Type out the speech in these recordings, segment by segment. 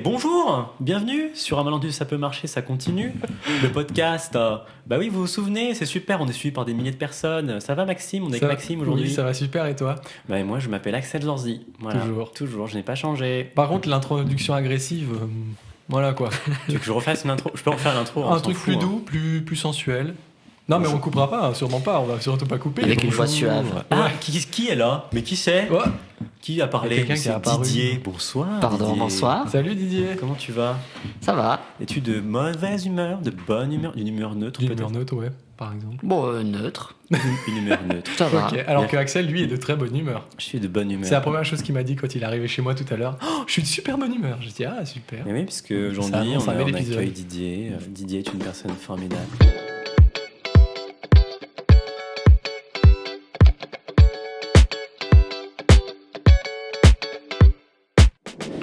Bonjour, bienvenue sur Un malentendu ça peut marcher, ça continue. Le podcast, bah oui, vous vous souvenez, c'est super, on est suivi par des milliers de personnes. Ça va Maxime, on est avec Maxime aujourd'hui. Oui, ça va super et toi? Bah et moi je m'appelle Axel Zorzi. Voilà. Toujours, je n'ai pas changé. Par contre, l'introduction agressive, voilà quoi. Tu veux que je refasse une intro? Je peux refaire l'intro. Un truc plus doux, plus sensuel. Non mais on coupera pas, sûrement pas, on va surtout pas couper. Avec une voix suave. Ah, qui est là? Mais qui c'est? Ouais. Qui a parlé? Quelqu'un qui a apparu. Didier, bonsoir. Pardon, Didier. bonsoir. Salut Didier. Comment tu vas? Ça va. Es-tu de mauvaise humeur, de bonne humeur, d'une humeur neutre D'une peut-être? humeur neutre, ouais, par exemple. Bon, neutre. Une humeur neutre. Ça va. Ok, alors que Axel, lui, est de très bonne humeur. Je suis de bonne humeur. C'est la première chose qu'il m'a dit quand il est arrivé chez moi tout à l'heure. Oh, je suis de super bonne humeur. Je dis ah super. Mais oui, parce qu'aujourd'hui, Ça met on l'épisode. accueille Didier. Didier est une personne formidable.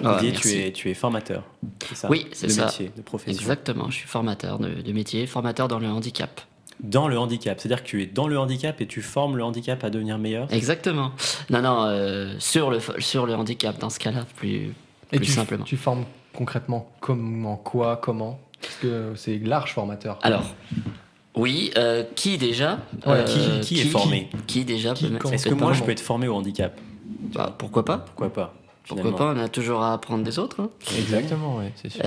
Didier, Merci. tu es formateur, c'est ça? Oui, c'est de ça. métier, de profession. Exactement, je suis formateur de métier, formateur dans le handicap. Dans le handicap, c'est-à-dire que tu es dans le handicap et tu formes le handicap à devenir meilleur? Exactement. Non, sur le handicap, dans ce cas-là, plus simplement. Tu formes concrètement comment? Parce que c'est large formateur. Alors, oui, qui déjà Ouais, qui est formé? Qui déjà Qui, peut- quand- Est-ce que peut- moi, je peux être formé au handicap? Bah, pourquoi pas? Pourquoi pas? Pourquoi finalement. pas, on a toujours à apprendre des autres. Hein. Exactement, ouais, c'est sûr.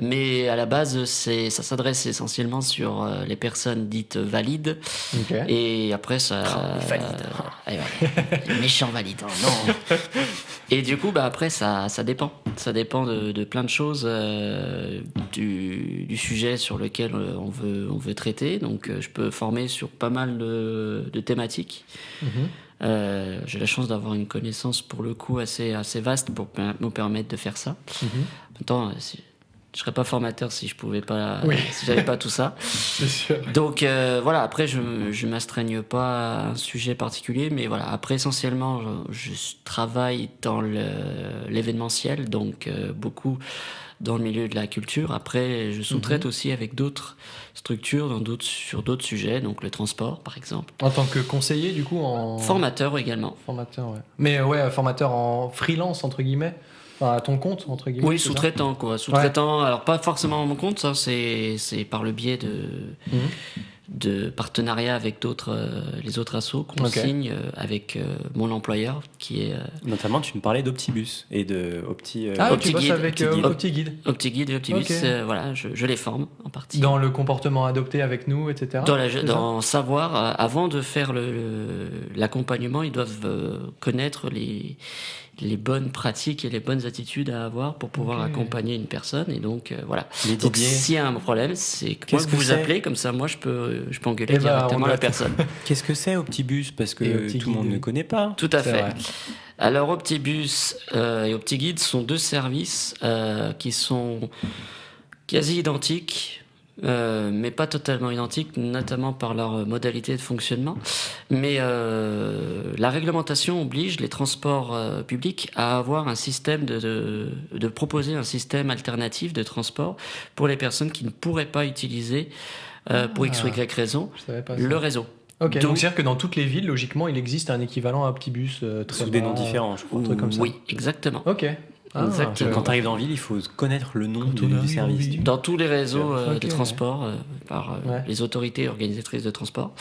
Mais à la base, ça s'adresse essentiellement sur les personnes dites valides. Ok. Et après, ça. les valides. Et voilà. Les méchants valides. Non. Et du coup, bah, après, ça dépend. Ça dépend de plein de choses du sujet sur lequel on veut traiter. Donc, je peux former sur pas mal de thématiques. Mhm. J'ai la chance d'avoir une connaissance pour le coup assez vaste pour me permettre de faire ça. Mhm. En même temps, je serais pas formateur si je pouvais pas, Oui. si j'avais pas tout ça. C'est sûr. Donc voilà, après je m'astreigne pas à un sujet particulier, mais voilà, après essentiellement je travaille dans l'événementiel, donc beaucoup dans le milieu de la culture. Après, je sous-traite aussi avec d'autres structures sur d'autres sujets, donc le transport par exemple. En tant que conseiller, du coup, Formateur également. Formateur, ouais. Mais ouais, formateur en freelance, entre guillemets. Enfin, à ton compte, entre guillemets. Oui, c'est ça? sous-traitant, quoi. Sous-traitant, alors pas forcément à mon compte, ça, c'est par le biais Mhm. de partenariats avec les autres assos qu'on Ok. signe avec mon employeur, qui est Notamment, tu me parlais d'Optibus et de Opti. Ah, tu OptiGuide, bosses avec OptiGuide. OptiGuide. OptiGuide et Optibus. Ok. Voilà, je les forme en partie. Dans le comportement adopté avec nous, etc. c'est ça? Dans savoir, avant de faire l'accompagnement, ils doivent connaître les bonnes pratiques et les bonnes attitudes à avoir pour pouvoir Ok. accompagner une personne. Et donc, voilà. Mais Donc, Didier, s'il y a un problème, c'est que moi Qu'est-ce que que vous c'est appelez, comme ça, moi, je peux engueuler Eh ben, directement on la doit- personne. qu'est-ce que c'est Optibus? Parce Et que OptiGuide, tout le monde oui. ne connaît pas. Tout à C'est fait. vrai. Alors, Optibus et OptiGuide sont deux services qui sont quasi identiques, mais pas totalement identiques, notamment par leur modalité de fonctionnement. Mais la réglementation oblige les transports publics à avoir un système de proposer un système alternatif de transport pour les personnes qui ne pourraient pas utiliser, pour X ou Y raison, Je savais pas ça. le réseau. Ok, Donc- donc c'est-à-dire que dans toutes les villes, logiquement, il existe un équivalent à Optibus très Sous des bas, noms différents, je crois. un truc comme ça. Oui, exactement. Ok. Exactement. Quand tu arrives dans la ville, il faut connaître le nom Quand on du arrive en service. ville. Dans tous les réseaux Ok, de transport par Ouais. les autorités organisatrices de transport.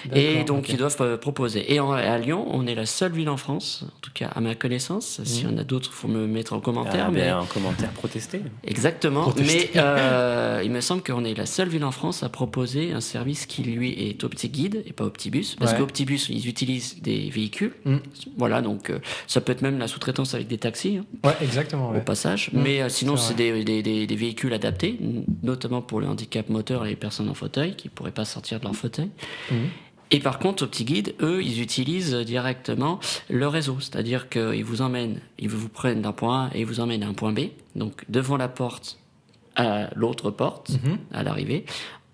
D'accord, Et donc, ok. ils doivent proposer. Et à Lyon, on est la seule ville en France, en tout cas à ma connaissance. S'il y en a d'autres, il faut me mettre en commentaire. Ah, mais... ben, un commentaire protesté. Exactement. Protester. Mais il me semble qu'on est la seule ville en France à proposer un service qui, lui, est OptiGuide et pas Optibus. Parce Ouais. qu'Optibus, ils utilisent des véhicules. Mm. Voilà, donc ça peut être même la sous-traitance avec des taxis. Hein, Ouais, exactement. au Ouais. passage. Mm, Mais sinon, c'est c'est des véhicules adaptés, notamment pour le handicap moteur et les personnes en fauteuil qui ne pourraient pas sortir de leur fauteuil. Mhm. Et par contre, OptiGuide, eux, ils utilisent directement le réseau. C'est-à-dire qu'ils vous prennent d'un point A et ils vous emmènent à un point B, donc devant la porte à l'autre porte, Mhm. à l'arrivée,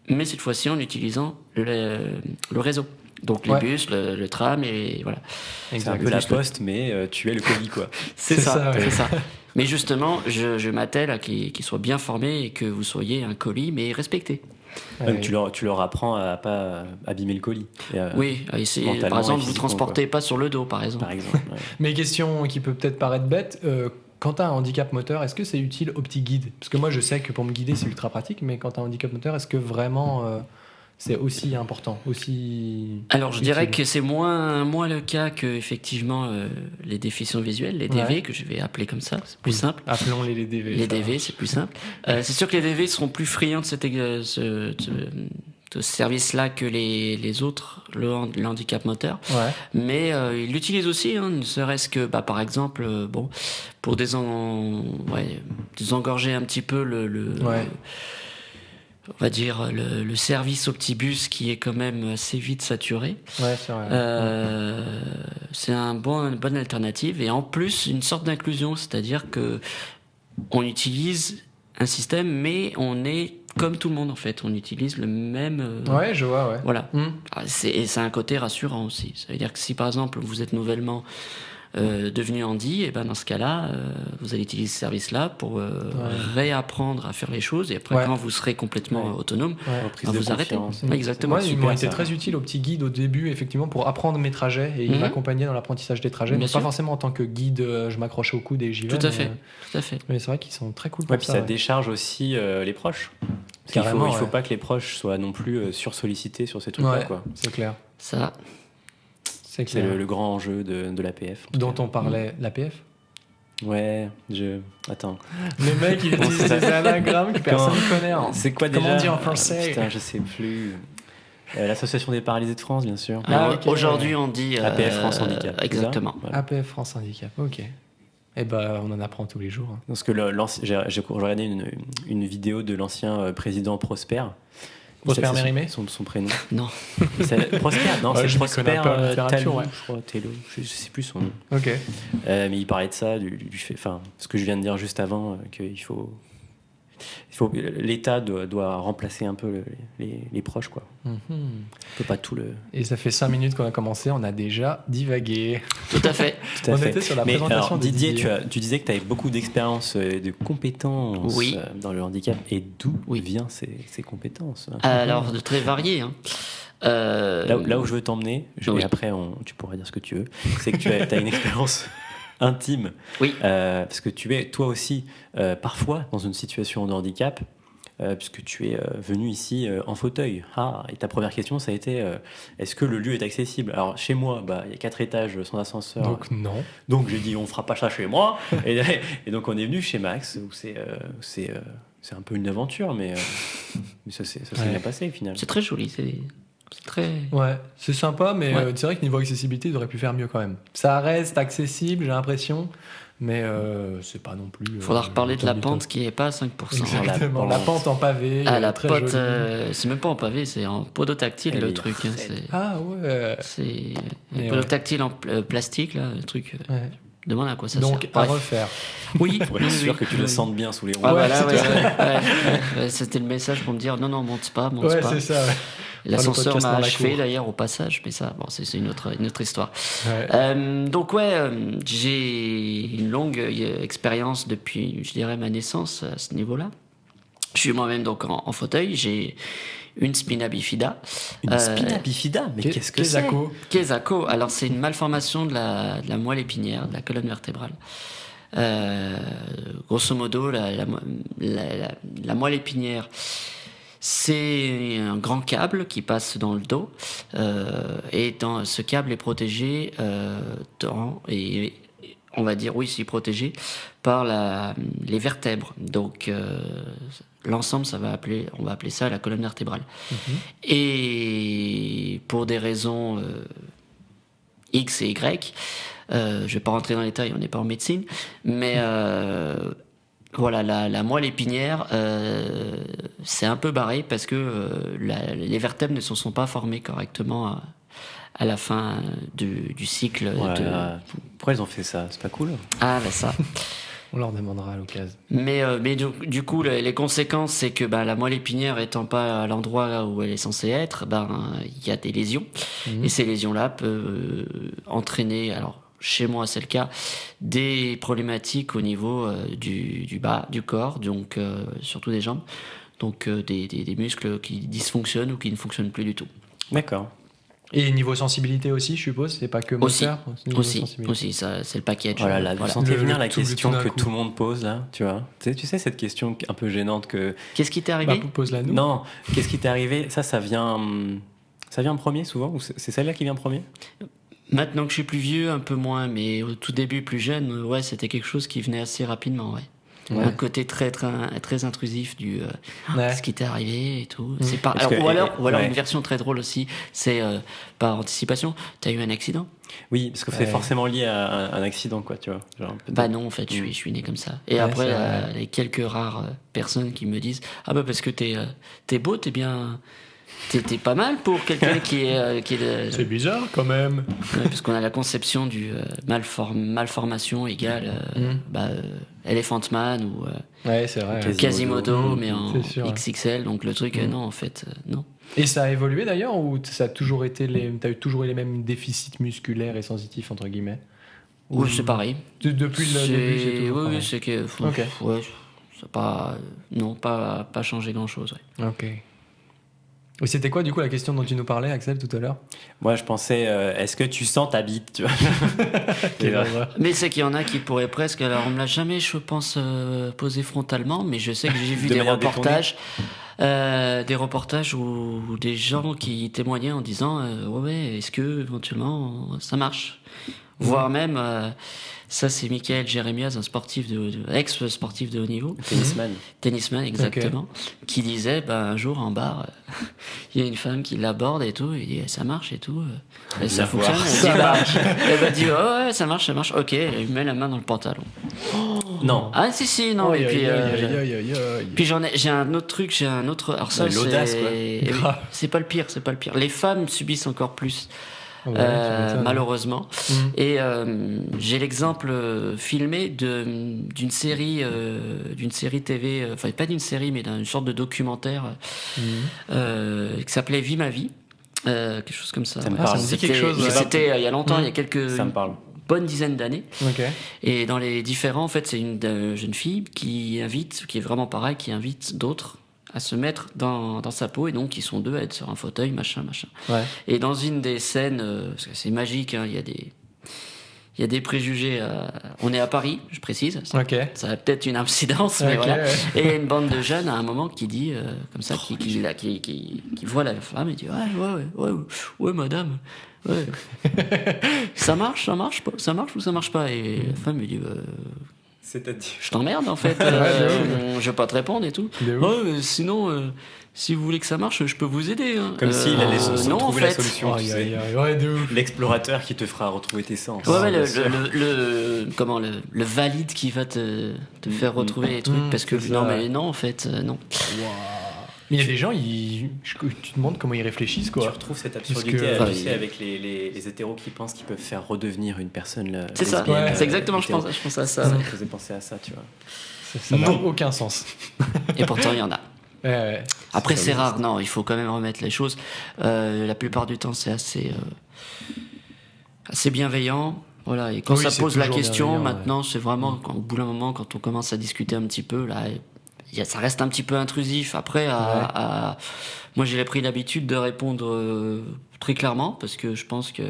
mais cette fois-ci en utilisant le réseau. Donc les Ouais. bus, le tram, et voilà. C'est un peu la poste, mais tu es le colis, quoi. C'est C'est ça, ça, ouais. c'est ça. Mais justement, je m'attelle à qu'ils soient bien formés et que vous soyez un colis, mais respecté. Même Ouais. tu leur apprends à pas abîmer le colis. Et, Oui, à essayer, mentalement par exemple, et vous physiquement, transportez pas sur le dos, par exemple. Par exemple. Ouais. Mais question qui peut peut-être paraître bête, quand tu as un handicap moteur, est-ce que c'est utile au petit guide? Parce que moi, je sais que pour me guider, c'est ultra pratique, mais quand tu as un handicap moteur, est-ce que vraiment c'est aussi important, aussi Alors, je utile? dirais que c'est moins le cas que effectivement les déficients visuels, les DV, Ouais. que je vais appeler comme ça, c'est plus simple. Appelons-les les DV. Les ça DV, c'est plus simple. C'est sûr que les DV seront plus friands de ce service-là que les autres, le handicap moteur. va. Ouais. Mais ils l'utilisent aussi, ne serait-ce que, par exemple, pour désengorger un petit peu Ouais. on va dire, le service au petit bus qui est quand même assez vite saturé. Ouais, c'est vrai. C'est une bonne alternative. Et en plus, une sorte d'inclusion, c'est-à-dire que on utilise un système, mais on est comme tout le monde en fait. On utilise le même. Ouais, je vois, ouais. Voilà. Hmm. Et c'est un côté rassurant aussi. Ça veut dire que si par exemple vous êtes nouvellement devenu handi, et ben dans ce cas-là, vous allez utiliser ce service-là pour réapprendre à faire les choses. Et après, Ouais. quand vous serez complètement Ouais. autonome, Ouais. Prise de vous arrêtez. confiance. Exactement. Moi, ils m'ont super, été ça. très utiles au petit guide au début, effectivement, pour apprendre mes trajets et ils Mhm. m'accompagnaient dans l'apprentississage des trajets. Bien Mais sûr. pas forcément en tant que guide, je m'accrochais au coude et j'y vais. Tout à mais, fait. Tout à fait. mais c'est vrai qu'ils sont très cool pour Ouais, puis ça ouais. décharge aussi les proches. Parce qu'il Carrément, il faut ouais. pas que les proches soient non plus sursollicités sur ces trucs-là. Ouais, Quoi. c'est clair. Ça, C'est C'est clair. le grand enjeu de l'APF. en tout Dont cas. on parlait, l'APF. Ouais, attends. Le mec, il Comment utilise ça des anagrammes que personne ne connaît. Hein. C'est quoi déjà Comment on dit en français Putain, je sais plus. L'Association des paralysés de France, bien sûr. Ah, alors, ok. aujourd'hui on dit APF France Handicap. c'est ça Exactement. Voilà. APF France Handicap, ok. Et ben, on en apprend tous les jours. Hein. Parce que j'ai regardé une vidéo de l'ancien président Prosper. Prosper C'est Mérimée son prénom. Non. Prosper, non, Ouais, c'est je m'y Prosper connais un peu en littérature, Talou, ouais. je crois, Tello, je sais plus son nom. Ok. Mais il parlait de ça, du fait, enfin, ce que je viens de dire juste avant, l'État doit remplacer un peu les proches, quoi. Mhm. On peut pas tout le. Et ça fait 5 minutes qu'on a commencé, on a déjà divagué. Tout à fait. Tout à On fait. était sur la Mais présentation alors, de Didier, Didier. tu disais que tu avais beaucoup d'expérience et de compétences Oui. dans le handicap. Et d'où Oui. viennent ces compétences Alors, de très varié. Hein. Là où je veux t'emmener, Oui. et après tu pourras dire ce que tu veux, c'est que tu as une expérience intime. Oui. Parce que tu es toi aussi parfois dans une situation de handicap, puisque tu es venu ici en fauteuil. Et ta première question, ça a été est-ce que le lieu est accessible? Alors chez moi, il y a 4 étages sans ascenseur. Donc, non. Donc j'ai dit on fera pas ça chez moi. et donc on est venu chez Max, où c'est un peu une aventure, mais ça s'est Ouais. bien passé finalement. C'est très joli. C'est très. Ouais, c'est sympa, mais Ouais. c'est vrai que niveau accessibilité, ils auraient pu faire mieux quand même. Ça reste accessible, j'ai l'impression, mais c'est pas non plus. Faudra reparler de la du pente top. qui n'est pas à 5%. Exactement, La la pente en pavé. Ah, la très pote, jolie. c'est même pas en pavé, c'est en podotactile Elle le est truc. Hein, raide. Ah ouais. c'est Mais podotactile en plastique, là, le truc. Ouais. Demande à quoi ça Donc, sert. à Bref. refaire. Oui, Pour être oui, sûr oui. que tu le sentes bien sous les roues. Ah, Ouais, voilà, c'est ouais, ça. ouais, c'était le message pour me dire non, monte pas. Ouais, c'est ça. Ouais. L'ascenseur podcast m'a dans la achevé cour. d'ailleurs au passage, mais ça, bon, c'est une autre histoire. Ouais. Donc j'ai une longue expérience depuis, je dirais, ma naissance à ce niveau-là. Je suis moi-même donc en fauteuil, j'ai une spina bifida. Une spina bifida, mais qu'est-ce que c'est? Kézako. Kézako, alors c'est une malformation de la moelle épinière, de la colonne vertébrale. Grosso modo, la moelle épinière, c'est un grand câble qui passe dans le dos, et ce câble est protégé et on va dire, oui, c'est protégé par les vertèbres. Donc, l'ensemble, on va appeler ça la colonne vertébrale. Et pour des raisons X et Y, je vais pas rentrer dans les détails, on n'est pas en médecine, mais voilà, la moelle épinière, c'est un peu barré parce que les vertèbres ne se sont pas formées correctement à la fin du cycle. Pourquoi ils ont fait ça? C'est pas cool. Ah, bah ça. On leur demandera à l'occasion. Mais du coup, les conséquences, c'est que la moelle épinière étant pas à l'endroit où elle est censée être, il y a des lésions. Et ces lésions-là peuvent entraîner, alors chez moi c'est le cas, des problématiques au niveau du bas du corps, donc surtout des jambes, donc des muscles qui dysfonctionnent ou qui ne fonctionnent plus du tout. D'accord. Et niveau sensibilité aussi, je suppose, c'est pas que Aussi, moteur, niveau Aussi, sensibilité. aussi, ça, c'est le package. Voilà, là, vous Voilà. sentez venir la tout le question tout d'un que coup. tout le monde pose, là, tu vois. Tu sais, cette question un peu gênante que... Qu'est-ce qui t'est Bah, arrivé? pose-la nous. Non, qu'est-ce qui t'est arrivé? Ça vient... Ça vient en premier, souvent? Ou c'est celle-là qui vient en premier? Maintenant que je suis plus vieux, un peu moins, mais au tout début, plus jeune, ouais, c'était quelque chose qui venait assez rapidement, ouais. Ouais. Un côté très, très, très intrusif du Ouais. ce qui t'est arrivé et tout. C'est pas, Parce alors, que- ou alors ouais. une version très drôle aussi, c'est par anticipation, t'as eu un accident? Oui, parce que c'est Ouais. forcément lié à un accident, quoi, tu vois. Genre, peut-être. Bah non, en fait, je suis né comme ça. Et Ouais, après, c'est vrai. les quelques rares personnes qui me disent ah bah parce que t'es beau, t'es bien. T'es pas mal pour quelqu'un qui est C'est bizarre quand même. Ouais, parce qu'on a la conception du malformation égale Elephant Man ou Ouais, c'est vrai. Quasimodo, mais en C'est sûr, ouais. XXL. Donc le truc, non, en fait, non. Et ça a évolué d'ailleurs ou ça a toujours été t'as toujours eu les mêmes déficits musculaires et sensitifs entre guillemets? Ou c'est pareil. Depuis le début, c'est toujours Oui, pareil. c'est que. Ok. Ouais, ça a pas. Non, pas changé grand chose, ouais. Ok. Et c'était quoi du coup la question dont tu nous parlais, Axel, tout à l'heure? Moi, je pensais, est-ce que tu sens ta bite, tu vois? Quelle Et, horreur. Mais c'est qu'il y en a qui pourraient presque. Alors, on me l'a jamais, je pense, posé frontalement, mais je sais que j'ai vu De des manière reportages où des gens qui témoignaient en disant ouais, est-ce que éventuellement ça marche? Voire même, ça c'est Michael Jérémiaz, un sportif ex-sportif de haut niveau, tennisman exactement, qui disait un jour en bar, il y a une femme qui l'aborde et tout, il dit ça marche et tout, et ça fonctionne. Elle dit ouais, ça marche, ok, elle met la main dans le pantalon. Non. Ah si, non, Aïe, et puis. aïe, aïe, aïe, aïe. Puis j'ai un autre truc, alors ça L'audace, quoi. Grave. c'est pas le pire. Les femmes subissent encore plus, Ouais, tu m'étonnes. malheureusement. Mhm. Et j'ai l'exemple filmé d'une série TV, enfin pas d'une série, mais d'une sorte de documentaire qui s'appelait Vie ma vie, quelque chose comme ça. Ça me Ah, parle. ça me dit quelque chose. Ouais. C'était il y a longtemps, il y a quelques Ça me parle. bonnes dizaines d'années. Ok. Et dans les différents, en fait, c'est une jeune fille qui est vraiment pareil, qui invite d'autres à se mettre dans sa peau, et donc ils sont deux à être sur un fauteuil, machin. Ouais. Et dans une des scènes, parce que c'est magique, hein, il y a des préjugés. On est à Paris, je précise. Ok. Ça a peut-être une incidence, mais Ok, voilà. ouais. Et il y a une bande de jeunes à un moment qui dit, comme ça, qui voit la femme et dit ouais, madame, ouais. ça marche ou ça marche pas? Et la femme lui dit C'est-à-dire. je t'emmerde en fait, je vais pas te répondre et tout. De ouf. Ouais, mais sinon, si vous voulez que ça marche, je peux vous aider. Hein. Comme s'il allait non, en trouver la fait. solution. tu Aïe, sais. aïe, aïe. Ouais, de ouf. L'explorateur qui te fera retrouver tes sens. Ouais, Bien sûr. le valide qui va te faire retrouver les trucs, parce que c'est ça. non, mais non, en fait, non. Mais il y a des gens, tu te demandes comment ils réfléchissent, Tu quoi. retrouves cette Parce absurdité que- tu sais, avec les hétéros qui pensent qu'ils peuvent faire redevenir une personne. C'est ça, lesbienne, Ouais. c'est exactement, je hétéro. pense à ça. Ça ouais. me faisait penser à ça, tu vois. Ça n'a aucun sens. Et pourtant, il y en a. Ouais. Après, Ça c'est existe. rare, non, il faut quand même remettre les choses. La plupart du temps, c'est assez bienveillant. Voilà, et quand Oui, ça c'est pose la toujours question, bienveillant, maintenant, c'est vraiment, au bout d'un moment, quand on commence à discuter un petit peu, là, ça reste un petit peu intrusif. Après, moi, j'ai pris l'habitude de répondre très clairement, parce que je pense que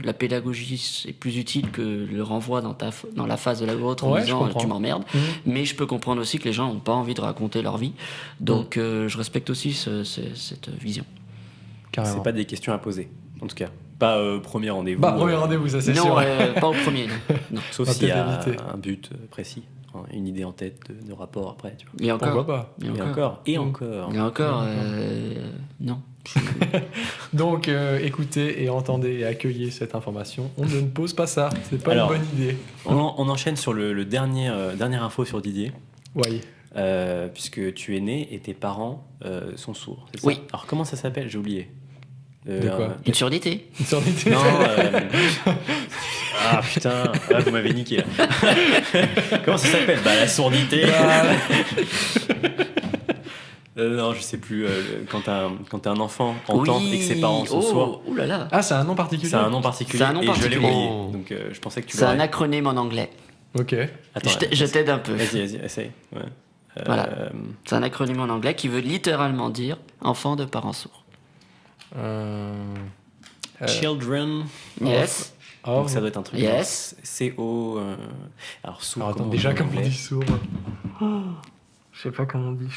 la pédagogie est plus utile que le renvoi dans la face de l'autre en Ouais, je disant comprends. tu m'emmerdes. Mais je peux comprendre aussi que les gens n'ont pas envie de raconter leur vie. Donc, je respecte aussi cette vision. Carrément. C'est pas des questions à poser, en tout cas. Pas premier rendez-vous. Bah, premier rendez-vous, ça c'est Non, sûr. pas au premier. Non. Sauf On va s'il y a peut-être éviter. un but précis, une idée en tête de rapport après, tu vois. Et encore. Pourquoi pas? Et Et encore. encore, et encore. Et encore, non. Donc, écoutez et entendez et accueillez cette information. On ne pose pas ça. C'est pas Alors, une bonne idée. On enchaîne sur le dernière info sur Didier. Oui. Puisque tu es né et tes parents sont sourds. C'est ça. Oui. Alors comment ça s'appelle? J'ai oublié. De quoi? Une surdité. Une surdité. Non. Ah putain, ah, vous m'avez niqué là. Comment ça s'appelle? Bah la sourdité. Non, je sais plus. Quand un enfant entend et que ses parents sont sourds, Ouh là là. Ah, c'est un nom particulier. c'est un nom particulier. C'est un nom et je l'ai particulier. oublié. Donc je pensais que tu C'est un l'aurais. acronyme en anglais. Ok. Attends, Je t'aide un peu. Vas-y, essaye. Ouais. Voilà. C'est un acronyme en anglais qui veut littéralement dire enfant de parents sourds. Children. Yes. Donc ça doit être un truc. Yes. C-O. Alors sourd. Alors, attends, comment déjà, on dit en comment on anglais dit sourd? Je sais pas comment on dit.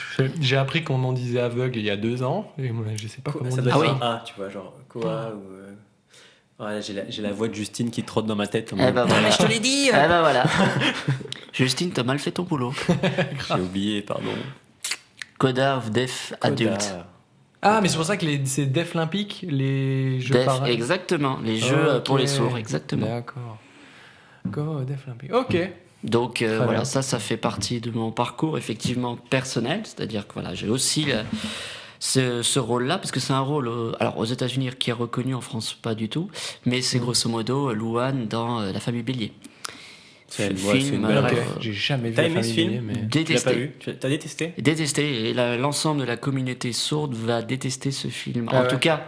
J'ai appris qu'on en disait aveugle il y a 2 ans, et moi, je sais pas comment on Ça dit. doit être Ah un A, tu vois, genre quoi ou. Ouais, j'ai la voix de Justine qui trotte dans ma tête. Eh ben voilà. Je te l'ai dit. Eh ben voilà. Justine, t'as mal fait ton boulot. J'ai oublié, pardon. Coda of Deaf Adult. Coda. Ah, mais c'est pour ça que c'est Deaf Olympique, les jeux Deaf, pareils. exactement. Les jeux Ok. pour les sourds, exactement. D'accord. Deaf Olympique. Ok. Donc Très voilà, bien. ça fait partie de mon parcours effectivement personnel, c'est-à-dire que voilà, j'ai aussi ce rôle-là, parce que c'est un rôle, alors aux États-Unis qui est reconnu, en France pas du tout, mais c'est grosso modo Louane dans La Famille Bélier. C'est une belle Ok. rêve. J'ai jamais vu T'as la aimé ce famille film Bélier, mais... Tu l'as pas Détesté. vu T'as détesté Détesté, et l'ensemble de la communauté sourde va détester ce film. Ah En ouais. tout cas,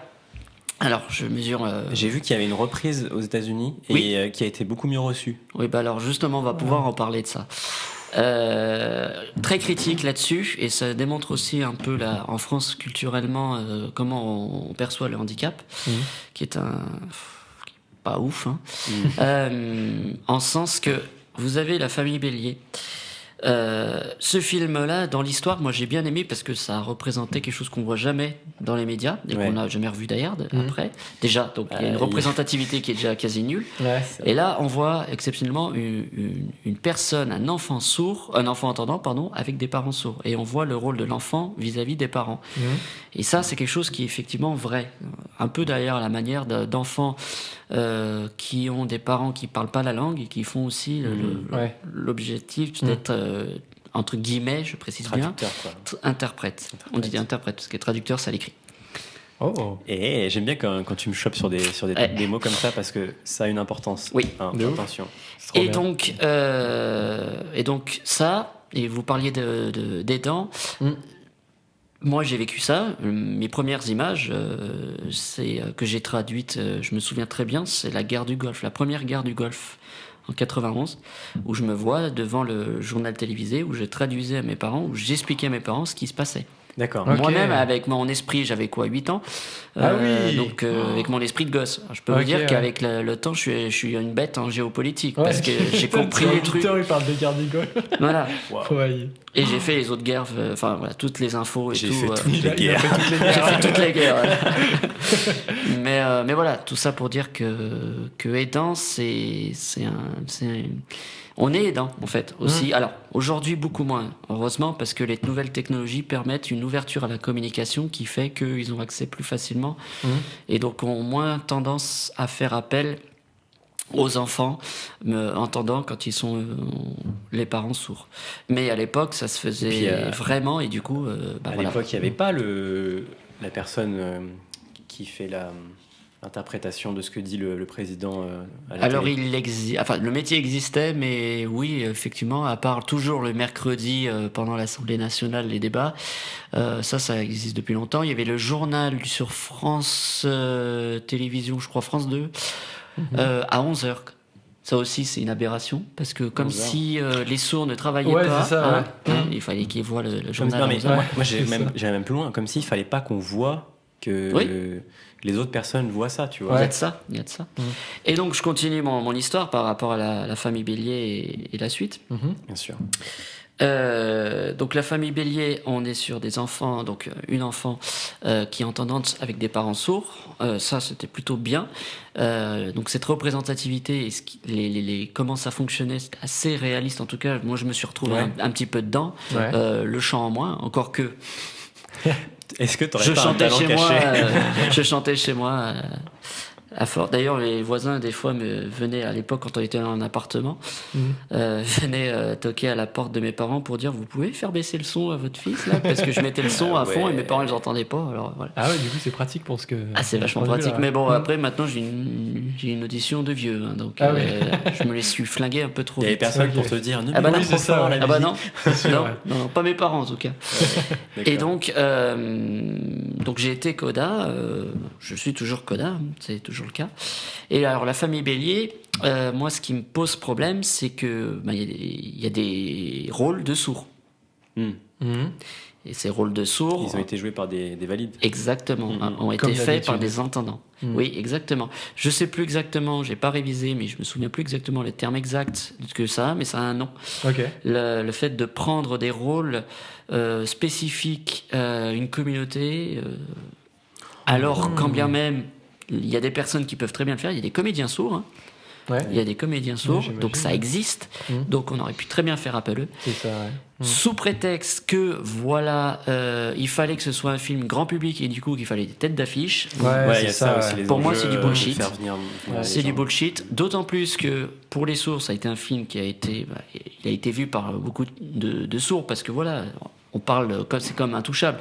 alors je mesure. J'ai vu qu'il y avait une reprise aux États-Unis et Oui. qui a été beaucoup mieux reçue. Oui, bah alors justement, on va pouvoir en parler de ça. Très critique là-dessus, et ça démontre aussi un peu en France culturellement comment on perçoit le handicap, qui est pas ouf, hein. En sens que vous avez La Famille Bélier. Ce film-là, dans l'histoire, moi j'ai bien aimé parce que ça représentait quelque chose qu'on voit jamais dans les médias et Ouais. qu'on n'a jamais revu d'ailleurs après. Déjà, donc il y a une représentativité qui est déjà quasi nulle. Ouais. Et là, on voit exceptionnellement une personne, un enfant entendant, pardon, avec des parents sourds. Et on voit le rôle de l'enfant vis-à-vis des parents. Et ça, c'est quelque chose qui est effectivement vrai. Un peu d'ailleurs à la manière d'enfants qui ont des parents qui parlent pas la langue et qui font aussi Ouais. l'objectif d'être, entre guillemets, je précise Traducteur, quoi. interprète. On dit interprète, parce que traducteur, ça l'écrit. Oh. Et j'aime bien quand tu me chopes sur des mots comme ça parce que ça a une importance. Oui. Hein, De ouf. attention. C'est trop Et bien. donc ça, et vous parliez d'aidants. Moi, j'ai vécu ça. Mes premières images, que j'ai traduites, je me souviens très bien, c'est la guerre du Golfe, la première guerre du Golfe en 91, où je me vois devant le journal télévisé, où je traduisais à mes parents, où j'expliquais à mes parents ce qui se passait. D'accord. Ok. Moi-même, avec mon esprit, j'avais quoi, 8 ans. Ah oui. Donc, avec mon esprit de gosse. Alors, je peux Ok, vous dire ouais. qu'avec le temps, je suis une bête en géopolitique, Ouais. parce que j'ai compris les trucs. Il parle des guerres du Golfe. Voilà. Wow. Ouais. Et j'ai fait les autres guerres, enfin voilà, toutes les infos et J'ai tout. fait toutes Il a les guerres. fait toutes les J'ai guerres. fait toutes les guerres. Mais voilà, tout ça pour dire que aidant, on est aidant en fait aussi. Alors aujourd'hui beaucoup moins, heureusement, parce que les nouvelles technologies permettent une ouverture à la communication qui fait qu'ils ont accès plus facilement et donc ont moins tendance à faire appel aux enfants entendant quand ils sont les parents sourds. Mais à l'époque, ça se faisait puis, vraiment, et du coup, À voilà. l'époque, il n'y avait pas la personne qui fait l'interprétation de ce que dit le président à la Alors télé. le métier existait, mais oui, effectivement, à part toujours le mercredi pendant l'Assemblée nationale, les débats, ça existe depuis longtemps. Il y avait le journal sur France Télévisions, je crois France 2, à 11h. Ça aussi, c'est une aberration, parce que comme 11 heures. si les sourds ne travaillaient Ouais, pas, c'est ça, ouais. il fallait qu'ils voient le Comme- journal non, à mais 11 heures. moi, c'est ça. j'irais même plus loin, comme s'il fallait pas qu'on voit que Oui. les autres personnes voient ça, tu vois. Il y a de ça, il y a de ça. Et donc, je continue mon histoire par rapport à la famille Bélier et la suite. Bien sûr. Donc la famille Bélier, on est sur des enfants, donc une enfant qui est entendante avec des parents sourds. Ça, c'était plutôt bien. Donc cette représentativité et comment ça fonctionnait, c'est assez réaliste. En tout cas, moi, je me suis retrouvé Ouais. un petit peu dedans. Ouais. Le chant en moins, encore que Est-ce que tu je aurais pas un chantais talent chez moi. caché Je chantais chez moi. À fort. D'ailleurs, les voisins, des fois, me venaient, à l'époque, quand on était dans un appartement, venaient toquer à la porte de mes parents pour dire: vous pouvez faire baisser le son à votre fils, là? Parce que je mettais le son à fond et mes parents, ils n'entendaient pas. Alors, voilà. Ah ouais, du coup, c'est pratique pour ce que. Ah, c'est vachement point de vue, pratique. là. Mais bon, après, maintenant, j'ai une audition de vieux. Hein, donc, Ah oui. je me les suis flingués un peu trop Il y avait vite. personne Ok. pour te dire ne Ah bah mets non, pas trop c'est ça, fort ouais. la Ah bah musique. non, non, ouais. non, pas mes parents en tout cas. Et donc j'ai été coda, je suis toujours coda, c'est toujours le cas. Et alors la famille Bélier, moi ce qui me pose problème, c'est que il y a des rôles de sourds. Mhm. Et ces rôles de sourds, Ils ont été joués par des valides. exactement, ont Comme été faits par d'habitude. des entendants. Mhm. Oui, exactement. Je sais plus exactement, j'ai pas révisé, mais je me souviens plus exactement les termes exacts que ça, mais ça a un nom. Ok. Le fait de prendre des rôles spécifiques à une communauté, alors quand bien même il y a des personnes qui peuvent très bien le faire, il y a des comédiens sourds, hein. Ouais. Il y a des comédiens sourds, j'imagine, donc ça ouais. existe, Mhm. donc on aurait pu très bien faire appel à eux. C'est ça, ouais. Sous prétexte que voilà, il fallait que ce soit un film grand public et du coup qu'il fallait des têtes d'affiche. Ouais, Ouais, c'est il y a ça aussi. ouais. Les Pour moi, enjeux, c'est du de bullshit. faire venir les C'est gens. du bullshit, d'autant plus que pour les sourds, ça a été un film qui a été, il a été vu par beaucoup de sourds parce que voilà, on parle comme c'est comme Intouchable.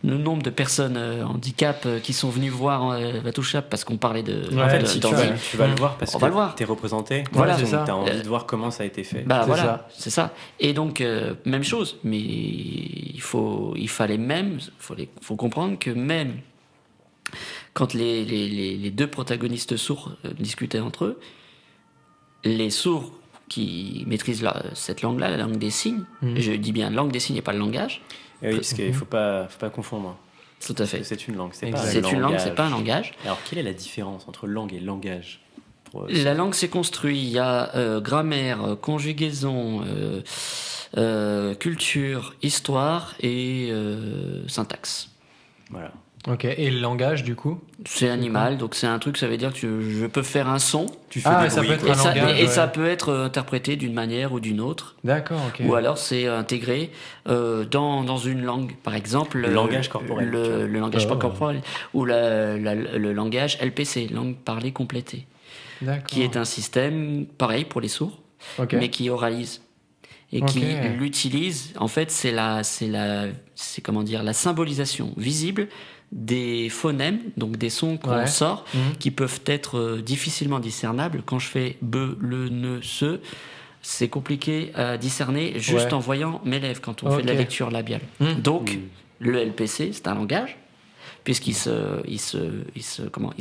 Le nombre de personnes handicap qui sont venues voir Intouchable parce qu'on parlait de. Ouais, En fait, de- si d'envie. tu vas le voir parce On que va le voir. t'es représenté. Voilà, c'est ça. Tu as envie de voir comment ça a été fait. Bah C'est voilà, ça. c'est ça. Et donc même chose, mais il faut comprendre que même quand les deux protagonistes sourds discutaient entre eux, les sourds qui maîtrisent cette langue-là, la langue des signes, Mhm. je dis bien langue des signes et pas le langage, Et oui, parce qu'il faut pas confondre. tout à Parce que fait. c'est une langue, c'est pas Exact. un C'est une langue, langage. c'est pas un langage. Alors, quelle est la différence entre langue et langage pour, La langue s'est construite, il y a grammaire, conjugaison, culture, histoire et syntaxe. Voilà. Ok. Et le langage, du coup? C'est animal, donc c'est un truc, ça veut dire que je peux faire un son, Tu fais Ah, des ça bruits, peut être quoi. et, un ça, langage, et ouais. ça peut être interprété d'une manière ou d'une autre, D'accord, ok. ou alors c'est intégré dans une langue, par exemple Le langage corporel, tu vois. le langage Oh. corporel, ou le langage LPC, langue parlée complétée, D'accord. qui est un système pareil pour les sourds, Ok. mais qui oralise et Ok. qui l'utilise. En fait, c'est comment dire, la symbolisation visible des phonèmes, donc des sons qu'on Ouais. sort, Mhm. qui peuvent être difficilement discernables. Quand je fais be, le, ne, ce, c'est compliqué à discerner juste Ouais. en voyant mes lèvres quand on fait de la Ok. lecture labiale. Mhm. Donc, Mm. le LPC, c'est un langage, puisqu'il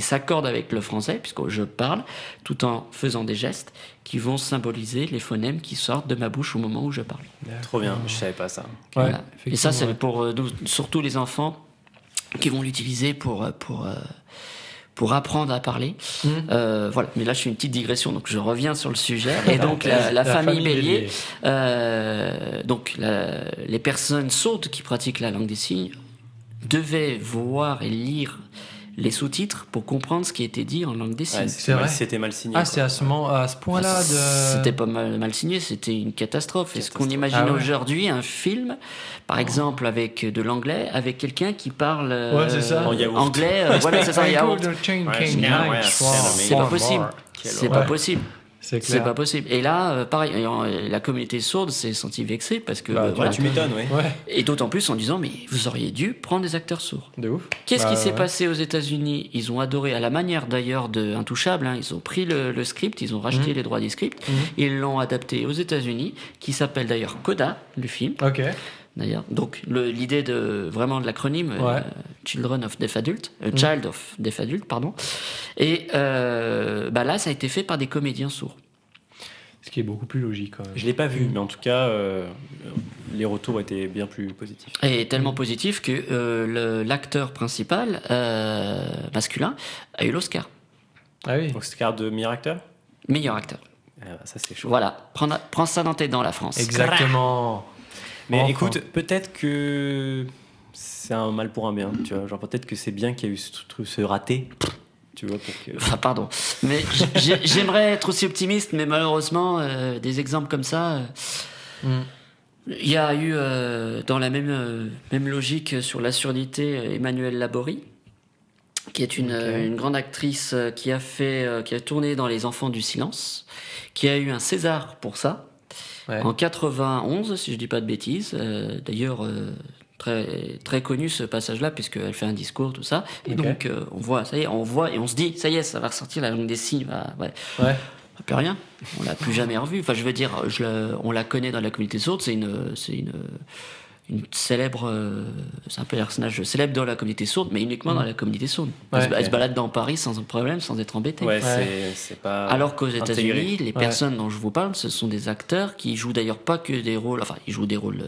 s'accorde avec le français, puisque je parle, tout en faisant des gestes qui vont symboliser les phonèmes qui sortent de ma bouche au moment où je parle. Trop bien, je savais pas ça. Ouais, Voilà. Et ça, c'est effectivement, ouais. pour surtout les enfants qui vont l'utiliser pour apprendre à parler. Mhm. Voilà. Mais là, je fais une petite digression, donc je reviens sur le sujet. Et donc, la famille Bélier, donc les personnes sourdes qui pratiquent la langue des signes devaient voir et lire les sous-titres pour comprendre ce qui était dit en langue des signes. Ouais, C'est vrai. c'était mal signé. Ah, quoi. c'est à ce point-là de. C'était pas mal signé, c'était une catastrophe. Est-ce qu'on imagine Ah ouais. aujourd'hui un film, par exemple avec de l'anglais, avec quelqu'un qui parle Ouais, c'est ça. En yaourt. anglais, voilà, c'est ça, yaourt. Ouais, C'est pas possible. C'est pas Ouais. possible. C'est C'est clair. pas possible. Et là, pareil, la communauté sourde s'est sentie vexée parce que Bah, voilà. Tu m'étonnes, oui. Ouais, Et d'autant plus en disant mais vous auriez dû prendre des acteurs sourds. de ouf. Qu'est-ce Bah, qui s'est ouais. passé aux États-Unis? Ils ont adoré, à la manière d'ailleurs de Intouchable, hein, ils ont pris le script, ils ont racheté les droits du script, ils l'ont adapté aux États-Unis, qui s'appelle d'ailleurs Coda, le film. Ok. D'ailleurs, donc l'idée de l'acronyme Ouais. Children of Deaf Adult, Child of Deaf Adult, pardon. Et là, ça a été fait par des comédiens sourds. Ce qui est beaucoup plus logique, quand même. Je l'ai pas vu, mais en tout cas, les retours étaient bien plus positifs. Et tellement positif que l'acteur principal masculin a eu l'Oscar, Ah oui. Oscar de meilleur acteur. meilleur acteur. Ça c'est chaud. Voilà, prends ça dans tes dents, la France. Exactement. Mais Enfin. écoute, peut-être que c'est un mal pour un bien, tu vois. Genre peut-être que c'est bien qu'il y a eu ce raté, tu vois, pour que. Enfin, pardon. Mais j'aimerais être aussi optimiste, mais malheureusement, des exemples comme ça. Il y a eu, dans la même logique sur la surdité, Emmanuelle Laborie, qui est une grande actrice qui a tourné dans Les Enfants du Silence, qui a eu un César pour ça, Ouais. en 91, si je dis pas de bêtises. D'ailleurs, très, très connu ce passage-là, puisqu'elle fait un discours, tout ça. Et Ok. donc, on voit, ça y est, on voit, et on se dit, ça y est, ça va ressortir la langue des signes. Ouais. Ouais. Plus rien. On l'a plus jamais revue. Enfin, je veux dire, on la connaît dans la communauté sourde. C'est une célèbre. C'est un personnage célèbre dans la communauté sourde, mais uniquement dans la communauté sourde. Ouais. Elle se balade dans Paris sans problème, sans être embêtée. Ouais, Ouais. c'est pas. Alors qu'aux États-Unis, intégré. les personnes dont je vous parle, ce sont des acteurs qui jouent d'ailleurs pas que des rôles. Enfin, ils jouent des rôles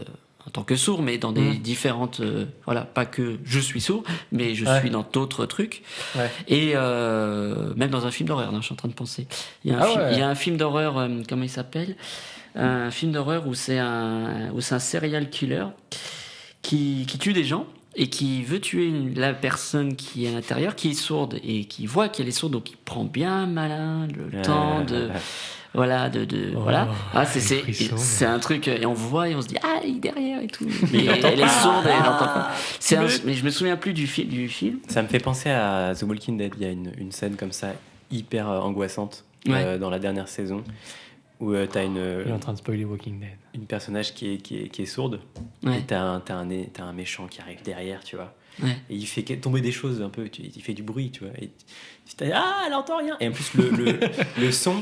en tant que sourd, mais dans des différentes... voilà, pas que je suis sourd, mais je suis dans d'autres trucs. Ouais. Et même dans un film d'horreur, je suis en train de penser. Il y a un film d'horreur, comment il s'appelle ? Un film d'horreur où c'est un serial killer qui tue des gens et qui veut tuer la personne qui est à l'intérieur, qui est sourde et qui voit qu'elle est sourde, donc il prend bien malin le temps de... Voilà, voilà. Ah, c'est un truc, et on voit et on se dit, ah, il est derrière et tout. Mais elle est sourde et elle n'entend pas. Mais je me souviens plus du film. Ça me fait penser à The Walking Dead. Il y a une scène comme ça, hyper angoissante, dans la dernière saison, où t'as Il est en train de spoiler Walking Dead. une personnage qui est sourde, et t'as un méchant qui arrive derrière, tu vois. Ouais. Et il fait tomber des choses un peu, il fait du bruit, tu vois. Et elle entend rien. Et en plus, le son,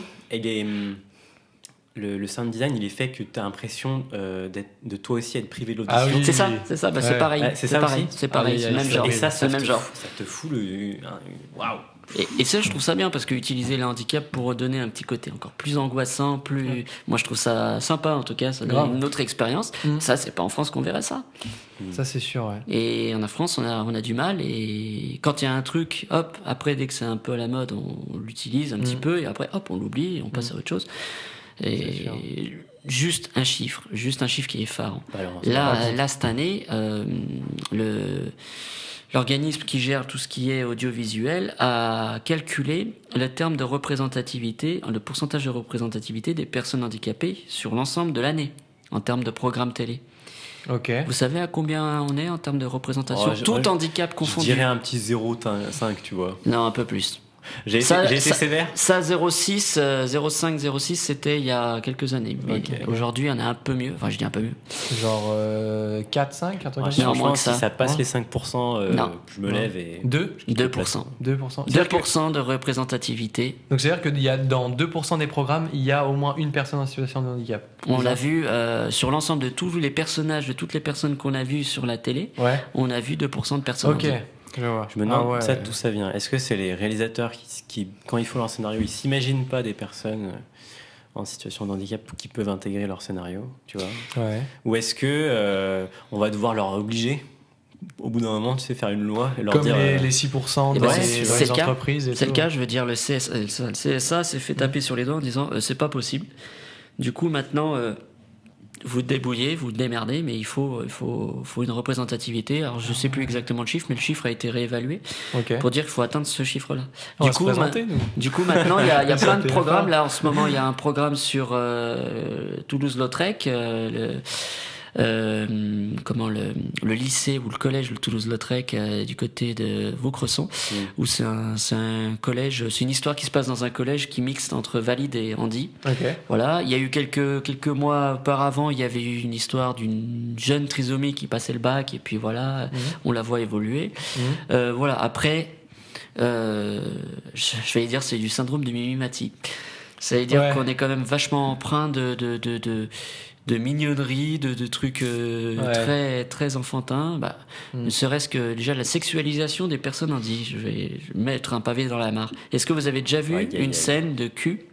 le sound design, il est fait que tu as l'impression de toi aussi être privé de l'audition. Ah oui. C'est ça, bah, c'est pareil. C'est c'est ça pareil, aussi. c'est pareil, c'est le même genre. Et ça c'est le même genre. Ça te fout waouh. Et ça, je trouve ça bien parce que utiliser le handicap pour redonner un petit côté encore plus angoissant, moi je trouve ça sympa en tout cas, ça donne une autre expérience. Ça, c'est pas en France qu'on verrait ça. Ça, c'est sûr, ouais. Et en France, on a du mal. Et quand il y a un truc, hop, après, dès que c'est un peu à la mode, on l'utilise un petit peu et après, hop, on l'oublie et on passe à autre chose. Et juste un chiffre qui est effarant. Là, cette année, l'organisme qui gère tout ce qui est audiovisuel a calculé le terme de représentativité, le pourcentage de représentativité des personnes handicapées sur l'ensemble de l'année, en termes de programme télé. Ok. Vous savez à combien on est en termes de représentation ? Tout handicap confondu. Je dirais un petit 0,5, tu vois. Non, un peu plus. J'ai été sévère. Ça, 0,5, 0,6, c'était il y a quelques années. Mais aujourd'hui, on est un peu mieux. Enfin, je dis un peu mieux. Genre 4, 5, un truc comme ça. Franchement, si ça passe les 5%, je me lève et... 2%. 2% de représentativité. Donc, c'est-à-dire que dans 2% des programmes, il y a au moins une personne en situation de handicap. On l'a vu sur l'ensemble de tous les personnages, de toutes les personnes qu'on a vues sur la télé. Ouais. On a vu 2% de personnes handicapées. Je me demande d'où ça vient. Est-ce que c'est les réalisateurs qui, quand ils font leur scénario, ils s'imaginent pas des personnes en situation de handicap qui peuvent intégrer leur scénario, tu vois ? Ou est-ce que on va devoir leur obliger au bout d'un moment, tu sais, faire une loi et leur comme dire les 6% dans les entreprises et c'est tout. le cas, je veux dire, le CSA s'est fait taper sur les doigts en disant c'est pas possible. Du coup, maintenant... vous débrouillez, vous démerdez, mais il faut une représentativité. Alors, je sais plus exactement le chiffre, mais le chiffre a été réévalué pour dire qu'il faut atteindre ce chiffre-là. Du coup, maintenant, il y a plein de programmes. Là, en ce moment, il y a un programme sur Toulouse-Lautrec, le lycée ou le collège le Toulouse-Lautrec du côté de Vaucresson, où c'est un collège, c'est une histoire qui se passe dans un collège qui mixte entre valide et handi. Voilà, il y a eu quelques mois auparavant, il y avait eu une histoire d'une jeune trisomie qui passait le bac et puis voilà, on la voit évoluer. Voilà, après je vais dire c'est du syndrome de Mimimati. Ça veut dire qu'on est quand même vachement empreint de mignonnerie, de trucs très, très enfantins. Ne serait-ce que déjà la sexualisation des personnes handies. Je vais mettre un pavé dans la mare. Est-ce que vous avez déjà vu une scène de cul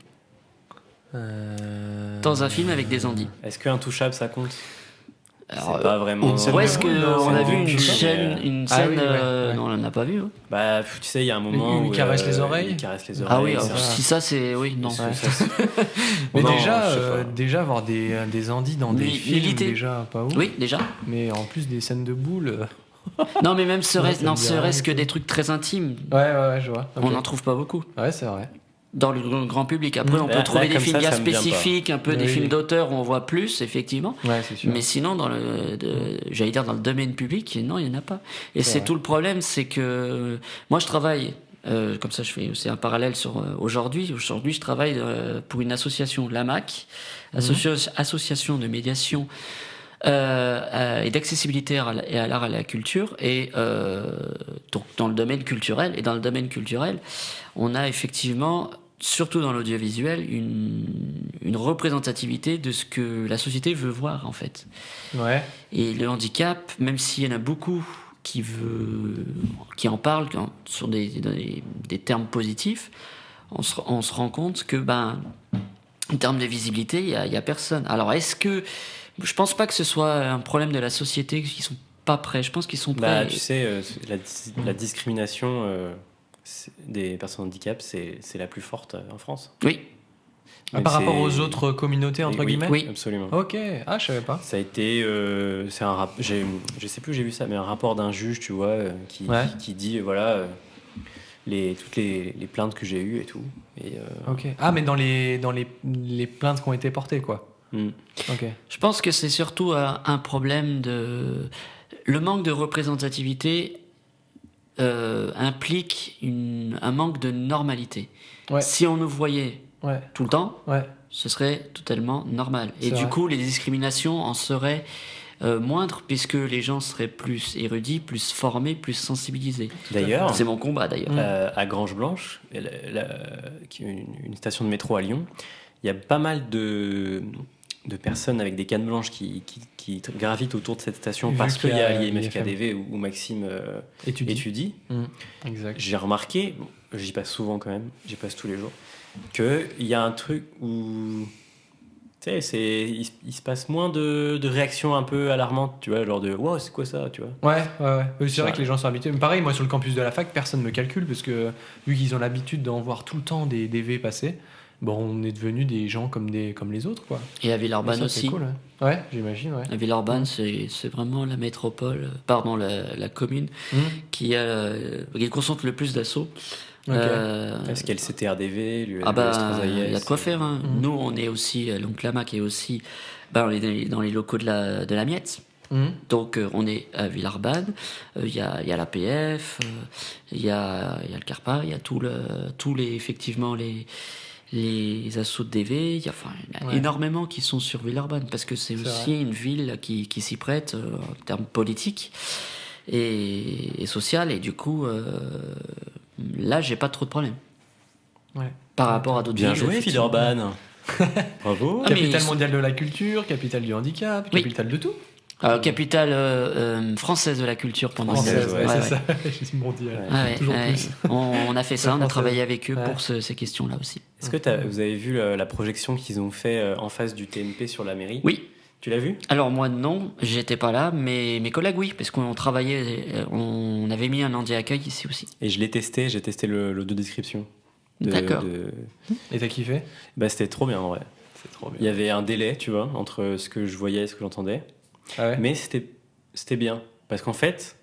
dans un film avec des handis ? Est-ce que Intouchable, ça compte ? Alors, c'est pas vraiment... Où est-ce qu'on a vu une scène non, on n'en a pas vu. Bah, tu sais, il y a un moment où... Il caresse les oreilles. Ah oui, si ça, c'est... Oui, non. Mais déjà avoir des handis dans des films, déjà, pas ouf. Oui, déjà. Mais en plus, des scènes de boules... Non, mais même serait-ce que des trucs très intimes. Ouais, je vois. On n'en trouve pas beaucoup. Ouais, c'est vrai. Dans le grand public. Après, on peut trouver des films bien spécifiques, un peu des films d'auteur où on voit plus, effectivement. Ouais, c'est sûr. Mais sinon, dans le domaine public, non, il n'y en a pas. Et c'est tout le problème, c'est que moi, je travaille, comme ça, c'est un parallèle sur aujourd'hui. Aujourd'hui, je travaille pour une association, l'AMAC, association de médiation et d'accessibilité et à l'art et à la culture, et donc dans le domaine culturel. Et dans le domaine culturel, on a effectivement, surtout dans l'audiovisuel, une représentativité de ce que la société veut voir, en fait. Ouais. Et le handicap, même s'il y en a beaucoup qui en parlent sur des termes positifs, on se rend compte que, en termes de visibilité, il y a personne. Alors, est-ce que Je pense pas que ce soit un problème de la société, qu'ils sont pas prêts. Je pense qu'ils sont prêts. Bah, tu sais, la discrimination des personnes handicapées, c'est la plus forte en France. Oui, Même Par rapport c'est- aux autres communautés, entre Oui, guillemets oui. Absolument. Ok, ah, je savais pas. Ça a été, c'est je sais plus où j'ai vu ça, mais un rapport d'un juge, tu vois, Ouais. qui dit, voilà, toutes les plaintes que j'ai eues et tout. Et, Ok. Ah, mais dans les plaintes qui ont été portées, quoi. Ok. je pense que c'est surtout un problème de... Le manque de représentativité implique un manque de normalité. Ouais. Si on nous voyait Ouais. tout le temps, Ouais. ce serait totalement normal. Et C'est du vrai. coup, les discriminations en seraient moindres, puisque les gens seraient plus érudits, plus formés, plus sensibilisés. D'ailleurs, C'est mon combat, d'ailleurs. à Grange-Blanche, qui est une station de métro à Lyon, il y a pas mal de personnes avec des cannes blanches qui gravitent autour de cette station Vu parce qu'il y a qu'il y a l'IMFKDV où Maxime étudie. Exact. J'ai remarqué, j'y passe souvent quand même, j'y passe tous les jours, qu'il y a un truc où tu sais, il se passe moins de réactions un peu alarmantes, tu vois, genre de wow, c'est quoi ça, tu vois. Ouais. C'est Ça- vrai que les gens sont habitués. Mais pareil, moi sur le campus de la fac, personne ne me calcule parce que vu qu'ils ont l'habitude d'en voir tout le temps des V passer, bon, on est devenus des gens comme les autres, quoi. Et à Et Villeurbanne ça, c'est aussi. cool, ouais, j'imagine, ouais. À Villeurbanne, c'est vraiment la métropole, la commune, qui concentre le plus d'assauts. Ok. Parce qu'il y a le CTRDV, le Ah bah, Strozaïes, il y a de quoi faire. Hein. Nous, on est aussi, donc l'AMAC est aussi on est dans les locaux de la Miette. Donc on est à Villeurbanne, il y a l'APF, il y a le Carpa, il y a effectivement les assauts de DV, il y a énormément qui sont sur Villeurbanne parce que c'est aussi une ville qui s'y prête en termes politiques et social, et du coup là j'ai pas trop de problèmes par rapport à d'autres villes. Bien joué, effectivement. Villeurbanne. Bravo. Ah, mais Capitale ils sont- mondiale de la culture, capitale du handicap, Oui. capitale de tout. Capitale française de la culture pendant Française, Française, ouais, ouais, ouais, c'est ça. Je dis mondiale. ouais, Toujours ouais. plus. On a fait ça, on a Française. travaillé avec eux Ouais. pour ces questions-là aussi. Est-ce que vous avez vu la projection qu'ils ont fait en face du TNP sur la mairie? Oui. Tu l'as vu? Alors moi non, j'étais pas là, mais mes collègues oui, parce qu'on travaillait, on avait mis un handi-accueil ici aussi. Et je l'ai testé, j'ai testé l'audio description. D'accord. Et t'as kiffé? Bah, c'était trop bien, en vrai. C'est trop Il y avait un délai, tu vois, entre ce que je voyais et ce que j'entendais. Ah ouais? Mais c'était bien. Parce qu'en fait,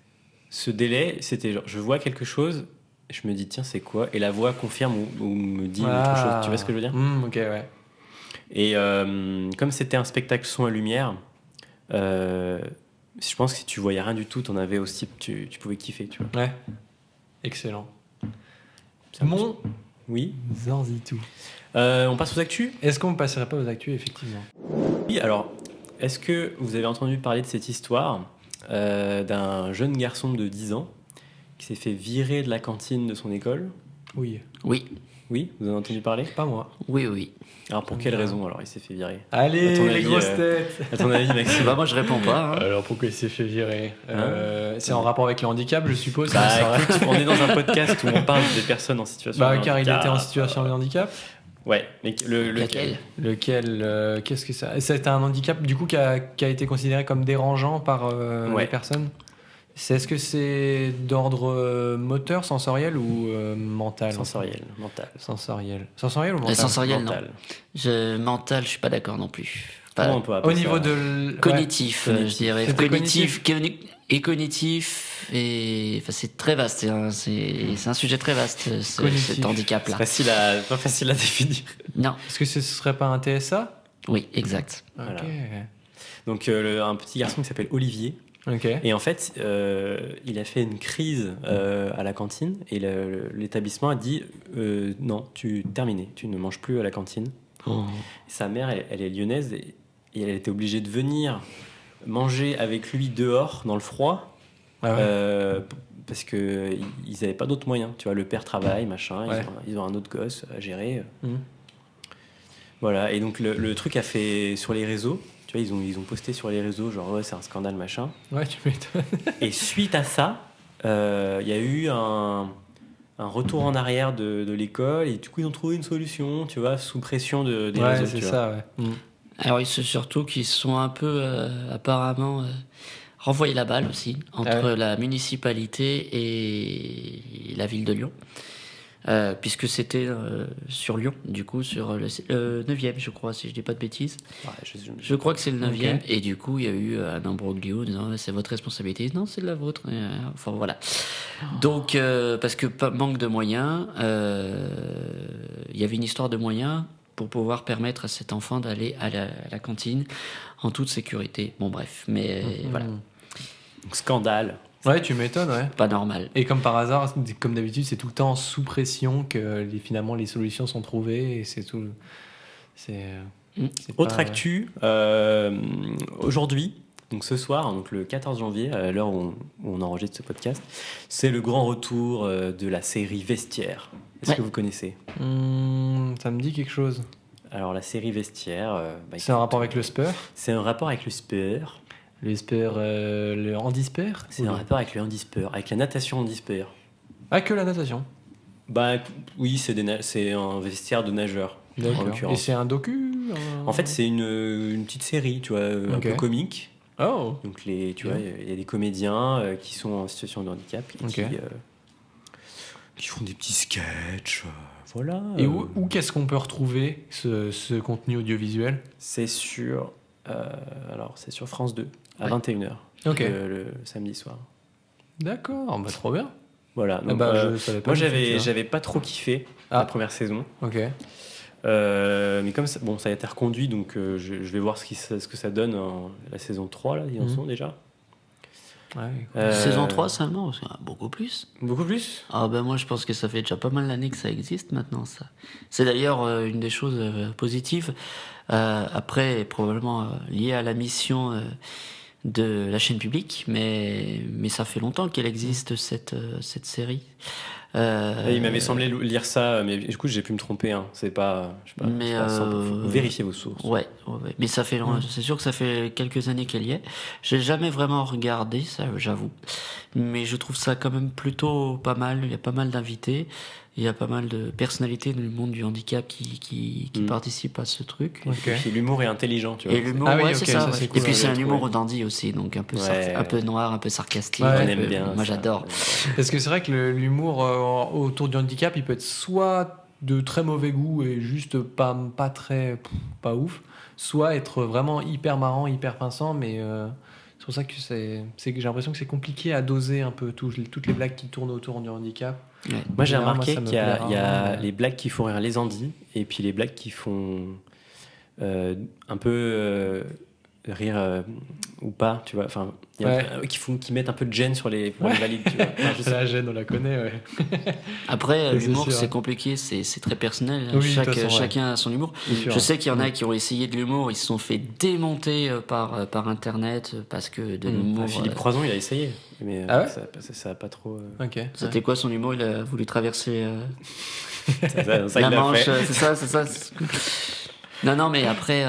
ce délai, c'était genre, je vois quelque chose, je me dis, tiens, c'est quoi? Et la voix confirme ou me dit autre chose. Tu vois ce que je veux dire? Ok, ouais. Et comme c'était un spectacle son et lumière, je pense que si tu voyais rien du tout, t'en avais aussi, tu pouvais kiffer, tu vois. Ouais. Excellent. C'est un Mon Oui. Zorzitou. On passe aux actus? Est-ce qu'on ne passerait pas aux actus, effectivement? Oui, alors, est-ce que vous avez entendu parler de cette histoire d'un jeune garçon de 10 ans qui s'est fait virer de la cantine de son école? Oui. Oui, Oui, vous en avez entendu parler? Pas moi. oui. Alors, pour quelle raison, alors, il s'est fait virer? À Allez, ton les avis, grosses têtes. À ton avis, Maxime? Bah moi je réponds pas. Hein. Alors, pourquoi il s'est fait virer? Hein C'est en rapport avec le handicap, je suppose. Bah, ça écoute, on est dans un podcast où on parle des personnes en situation Bah, de car il handicap. était en situation de handicap. Ouais, mais Laquelle? Lequel qu'est-ce que ça? C'est un handicap du coup qui a été considéré comme dérangeant par Ouais. les personnes. Est-ce que c'est d'ordre moteur, sensoriel ou mental? Sensoriel, mental. Sensoriel. Sensoriel ou mental? Sensoriel, Mental. non. Mental, je suis pas d'accord non plus. Pas- Comment on peut Au appeler niveau ça? de Cognitif, Cognitif. je dirais. C'était Cognitif et enfin, c'est très vaste. C'est un sujet très vaste, Cognitif. cet handicap-là. Pas facile à définir. Non, Est-ce que ce serait pas un TSA? oui, exact. Voilà. Donc, un petit garçon qui s'appelle Olivier. Ok. Et en fait, il a fait une crise à la cantine et l'établissement a dit non, terminé, tu ne manges plus à la cantine. Oh. Sa mère, elle est lyonnaise et elle était obligée de venir manger avec lui dehors dans le froid Ah ouais. parce que ils n'avaient pas d'autres moyens. Tu vois, le père travaille, machin, Ouais. ils ont un autre gosse à gérer. Mhm. Voilà. Et donc le truc a fait sur les réseaux. Tu vois, ils ont posté sur les réseaux genre ouais, c'est un scandale machin. Ouais, tu m'étonnes. Et suite à ça, il y a eu un retour en arrière de l'école et du coup ils ont trouvé une solution, tu vois, sous pression des Ouais, réseaux. c'est tu vois. ça, ouais. Alors, c'est surtout qu'ils sont un peu, apparemment, renvoyé la balle aussi, entre la municipalité et la ville de Lyon. Puisque c'était sur Lyon, du coup, sur le 9e, je crois, si je dis pas de bêtises. Ouais, Je crois que c'est le 9e, Ok. et du coup, il y a eu un imbroglio en disant c'est votre responsabilité. Non, c'est de la vôtre. Enfin, voilà. Donc, parce que manque de moyens, il y avait une histoire de moyens pour pouvoir permettre à cet enfant d'aller à la cantine en toute sécurité. Bon, bref, mais voilà, Donc, scandale. Ouais, tu m'étonnes, ouais. pas normal. Et comme par hasard, comme d'habitude, c'est tout le temps sous pression que finalement les solutions sont trouvées et c'est tout. C'est. c'est Autre pas- actu, aujourd'hui, donc ce soir, donc le 14 janvier, à l'heure où on enregistre ce podcast, c'est le grand retour de la série Vestiaire. Est-ce Ouais. que vous connaissez? Ça me dit quelque chose. Alors la série Vestiaire, C'est un rapport avec le spur. c'est un rapport avec le sport, Le spur, le handispur. c'est un rapport avec le handisport, avec la natation handisport. Ah, que la natation. Bah oui, c'est un vestiaire de nageurs, en D'accord. Et l'occurrence. c'est un docu En fait, c'est une petite série, tu vois, un Ok. peu comique. Oh. Donc tu Bien. vois, il y a des comédiens qui sont en situation de handicap et Ok. qui font des petits sketchs. Voilà. Et où qu'est-ce qu'on peut retrouver ce contenu audiovisuel? C'est sur, c'est sur France 2 à Ouais. 21h Ok. le samedi soir. D'accord, bah, trop bien. Voilà. Ah Donc, bah, je savais pas moi, du tout ça. j'avais pas trop kiffé Ah. la première saison. Ok. Mais comme ça, ça a été reconduit, donc je vais voir ce que ça donne la saison 3, là, ils en Mhm. sont déjà. Ouais. Saison 3 seulement, c'est beaucoup plus. Beaucoup plus. Ah ben moi je pense que ça fait déjà pas mal d'années que ça existe maintenant ça. C'est d'ailleurs une des choses positives. Après probablement lié à la mission de la chaîne publique, mais ça fait longtemps qu'elle existe cette série. Et il m'avait semblé lire ça, mais du coup j'ai pu me tromper. Hein. C'est pas, je sais pas, Mais, c'est pas 100%. Vérifiez vos sources. Ouais. Mais ça fait, c'est sûr que ça fait quelques années qu'elle y est. J'ai jamais vraiment regardé ça, j'avoue. Mais je trouve ça quand même plutôt pas mal. Il y a pas mal d'invités. Il y a pas mal de personnalités du monde du handicap qui participent à ce truc. Ok. Et puis l'humour est intelligent, tu vois. Et l'humour, Ah oui, ouais, ok, c'est ça. ça, Ouais. c'est Et cool, puis ouais, c'est un j'ai humour trouvé. dandy aussi, donc un peu, Ouais. un peu noir, un peu sarcastique. Ouais, un On peu- aime bien. Moi ça. j'adore. Parce que c'est vrai que l'humour autour du handicap, il peut être soit de très mauvais goût et juste pas très pas ouf, soit être vraiment hyper marrant, hyper pinçant, mais c'est pour ça que c'est que j'ai l'impression que c'est compliqué à doser un peu toutes les blagues qui tournent autour du handicap. Ouais. Moi j'ai Moi, remarqué ça me qu'il y a, plaît il y a rarement, mais- les blagues qui font rire les Andis et puis les blagues qui font un peu rire ou pas, tu vois. Enfin, il y a qui mettent un peu de gêne pour les valides, tu vois. Enfin, je sais La gêne, on la connaît, ouais. Après, C'est l'humour, sûr. c'est compliqué, c'est très personnel. Oui, de toute façon, ouais. Chacun a son humour. C'est sûr. Je sais qu'il y en a qui ont essayé de l'humour, ils se sont fait démonter par Internet parce que de l'humour. Philippe Croison, il a essayé, mais Ah ouais ça a pas trop. Ok. C'était quoi son humour? Il a voulu traverser Ça, la il l'a Manche, fait. c'est ça. Non, mais après,